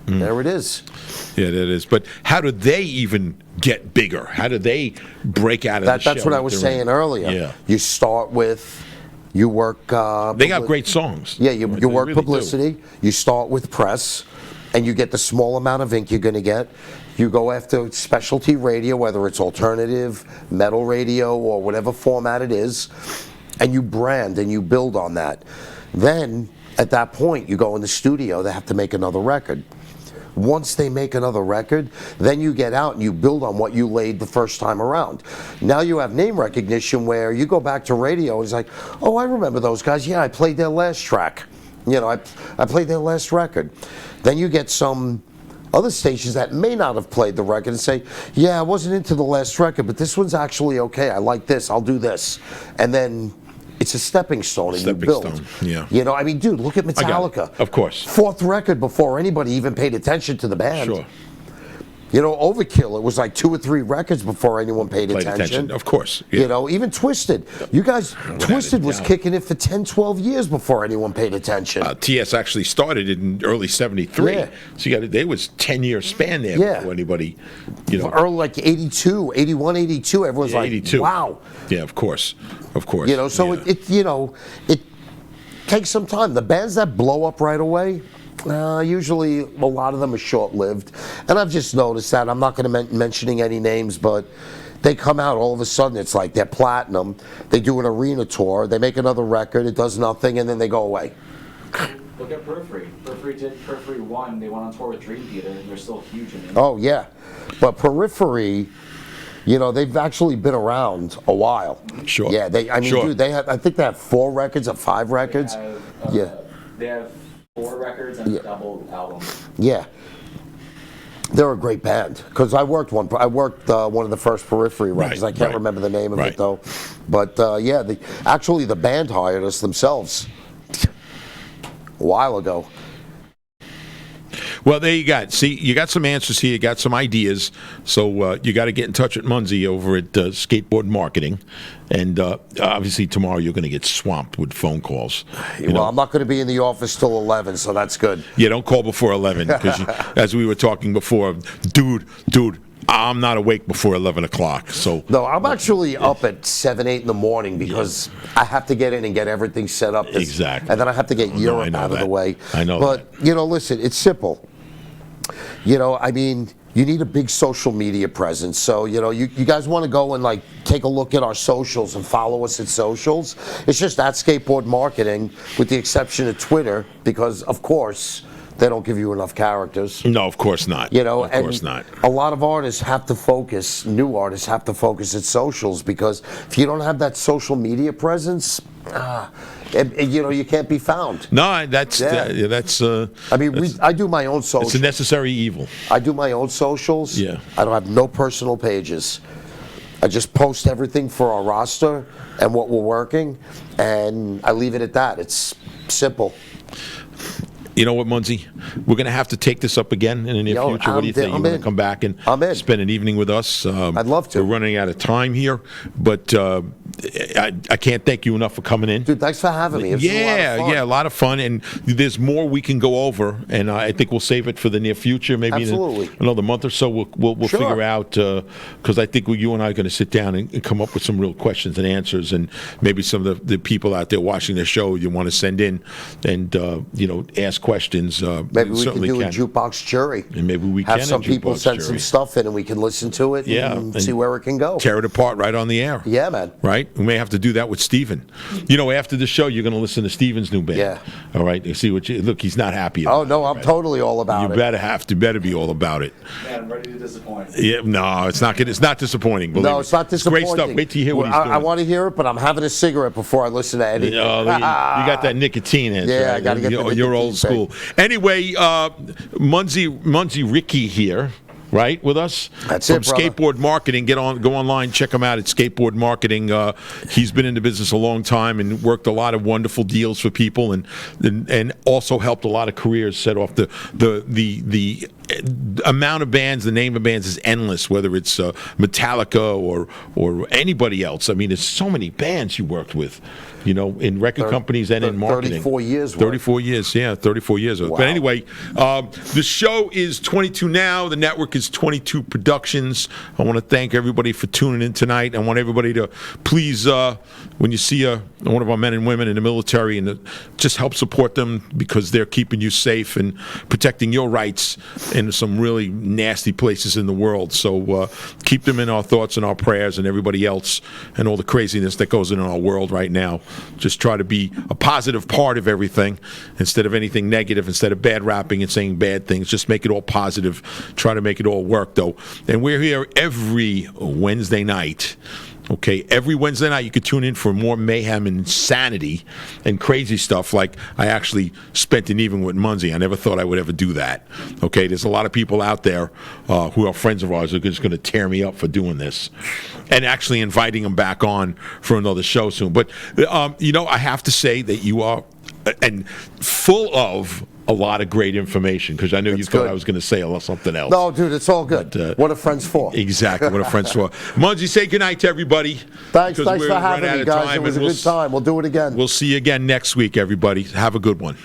B: There it is.
A: Yeah, that is. But how do they even get bigger? How do they break out of the shell?
B: That's what I was saying earlier.
A: Yeah.
B: You start with, you work...
A: they got great songs.
B: Yeah, you work
A: really
B: publicity.
A: do.
B: You start with press, and you get the small amount of ink you're going to get. You go after specialty radio, whether it's alternative, metal radio, or whatever format it is, and you brand and you build on that. Then, at that point, you go in the studio, they have to make another record. Once they make another record, then you get out and you build on what you laid the first time around. Now you have name recognition where you go back to radio and it's like, oh, I remember those guys. Yeah, I played their last track. I played their last record. Then you get some other stations that may not have played the record and say, yeah, I wasn't into the last record, but this one's actually okay. I like this. I'll do this. And then it's a stepping stone, and you build.
A: Yeah.
B: Dude, look at Metallica.
A: Of course.
B: Fourth record before anybody even paid attention to the band.
A: Sure.
B: Overkill, it was like 2 or 3 records before anyone paid attention.
A: Of course. Yeah.
B: Even Twisted. You guys, Twisted was kicking it for 10, 12 years before anyone paid attention.
A: TS actually started in early 73.
B: Yeah.
A: So there was 10-year span there before anybody,
B: Early, like 82, 81, 82, everyone's like,
A: 82.
B: wow.
A: Yeah, of course.
B: So it takes some time. The bands that blow up right away, usually a lot of them are short-lived. And I've just noticed that. I'm not going to mentioning any names, but they come out all of a sudden, it's like they're platinum. They do an arena tour. They make another record. It does nothing, and then they go away.
C: Look at Periphery. Periphery did Periphery 1. They went on tour with Dream Theater, and they're still huge in it.
B: Oh, yeah. But Periphery, you know, they've actually been around a while.
A: Sure.
B: Yeah, I mean,
A: Sure.
B: dude, I think they have 4 records or 5 records.
C: They have 4 records and a double album.
B: Yeah. They're a great band because I worked one of the first Periphery records. I can't remember the name of it though, but yeah, actually the band hired us themselves a while ago.
A: Well, there you got. See, you got some answers here. You got some ideas. So you got to get in touch with Munsey over at Skateboard Marketing. And obviously tomorrow you're going to get swamped with phone calls.
B: Well, I'm not going to be in the office till 11, so that's good.
A: Yeah, don't call before 11 because, as we were talking before, dude, I'm not awake before 11 o'clock. So
B: no, I'm actually up at 7, 8 in the morning because I have to get in and get everything set up.
A: Exactly.
B: And then I have to get Europe out of the way.
A: I know
B: But,
A: that.
B: you know, listen, it's simple. You know, I mean, you need a big social media presence. So, you know, you guys want to go and, like, take a look at our socials and follow us at socials. It's just at Skateboard Marketing, with the exception of Twitter, because, of course, they don't give you enough characters.
A: No, of course not.
B: You know,
A: of course not.
B: A lot of artists have to focus, new artists have to focus at socials, because if you don't have that social media presence, you know, you can't be found.
A: No, that's.
B: I mean, I do my own socials.
A: It's a necessary evil.
B: I do my own socials.
A: Yeah.
B: I don't have no personal pages. I just post everything for our roster and what we're working, and I leave it at that. It's simple.
A: You know what, Munsey? We're going to have to take this up again in the near future. What do you think? You want to come back and spend an evening with us?
B: I'd love to.
A: We're running out of time here, but I can't thank you enough for coming in.
B: Dude, thanks for having me. It was
A: a lot of fun, and there's more we can go over, and I think we'll save it for the near future. Maybe in another month or so, we'll figure out, because I think you and I are going to sit down and come up with some real questions and answers, and maybe some of the people out there watching the show you want to send in and ask questions.
B: Maybe we can do a jukebox jury.
A: And maybe we
B: have
A: can
B: some people send some stuff in, and we can listen to it and see where it can go.
A: Tear it apart right on the air.
B: Yeah, man.
A: Right? We may have to do that with Steven. You know, after the show, you're going to listen to Steven's new band.
B: Yeah.
A: All right? You see look, he's not happy about
B: it. Oh, no, I'm totally all about it.
A: You better be all about it.
C: Man, I'm ready to disappoint.
A: Yeah, no, it's not good. It's not disappointing.
B: No, it's not disappointing.
A: It's great stuff. Wait till you hear what he's doing.
B: I want to hear it, but I'm having a cigarette before I listen to anything.
A: You got that nicotine answer.
B: Yeah, I got to get the nicotine.
A: You're old school. Anyway, Munsey Ricci here, right, with us.
B: That's
A: from
B: it, brother.
A: Skateboard Marketing. Go online, check him out at Skateboard Marketing. He's been in the business a long time and worked a lot of wonderful deals for people, and also helped a lot of careers. Set off the amount of bands, the name of bands is endless. Whether it's Metallica or anybody else. I mean, there's so many bands you worked with. You know, in record companies and in marketing.
B: 34 years.
A: 34 years, yeah, 34 years. Wow. But anyway, the show is 22 Now. The network is 22 Productions. I want to thank everybody for tuning in tonight. I want everybody to please, when you see one of our men and women in the military, and just help support them because they're keeping you safe and protecting your rights in some really nasty places in the world. So keep them in our thoughts and our prayers, and everybody else and all the craziness that goes on in our world right now. Just try to be a positive part of everything instead of anything negative, instead of bad rapping and saying bad things. Just make it all positive. Try to make it all work, though. And we're here every Wednesday night. Okay, every Wednesday night you could tune in for more mayhem and insanity and crazy stuff. Like I actually spent an evening with Munsey. I never thought I would ever do that. Okay, there's a lot of people out there who are friends of ours who are just going to tear me up for doing this, and actually inviting them back on for another show soon. But I have to say that you are and full of a lot of great information, because I know you thought I was going to say something else.
B: No, dude, it's all good. But, what are friends for?
A: Exactly, what are friends for. Munsey, say goodnight to everybody.
B: Thanks for having me, guys. It was a good time. We'll do it again.
A: We'll see you again next week, everybody. Have a good one.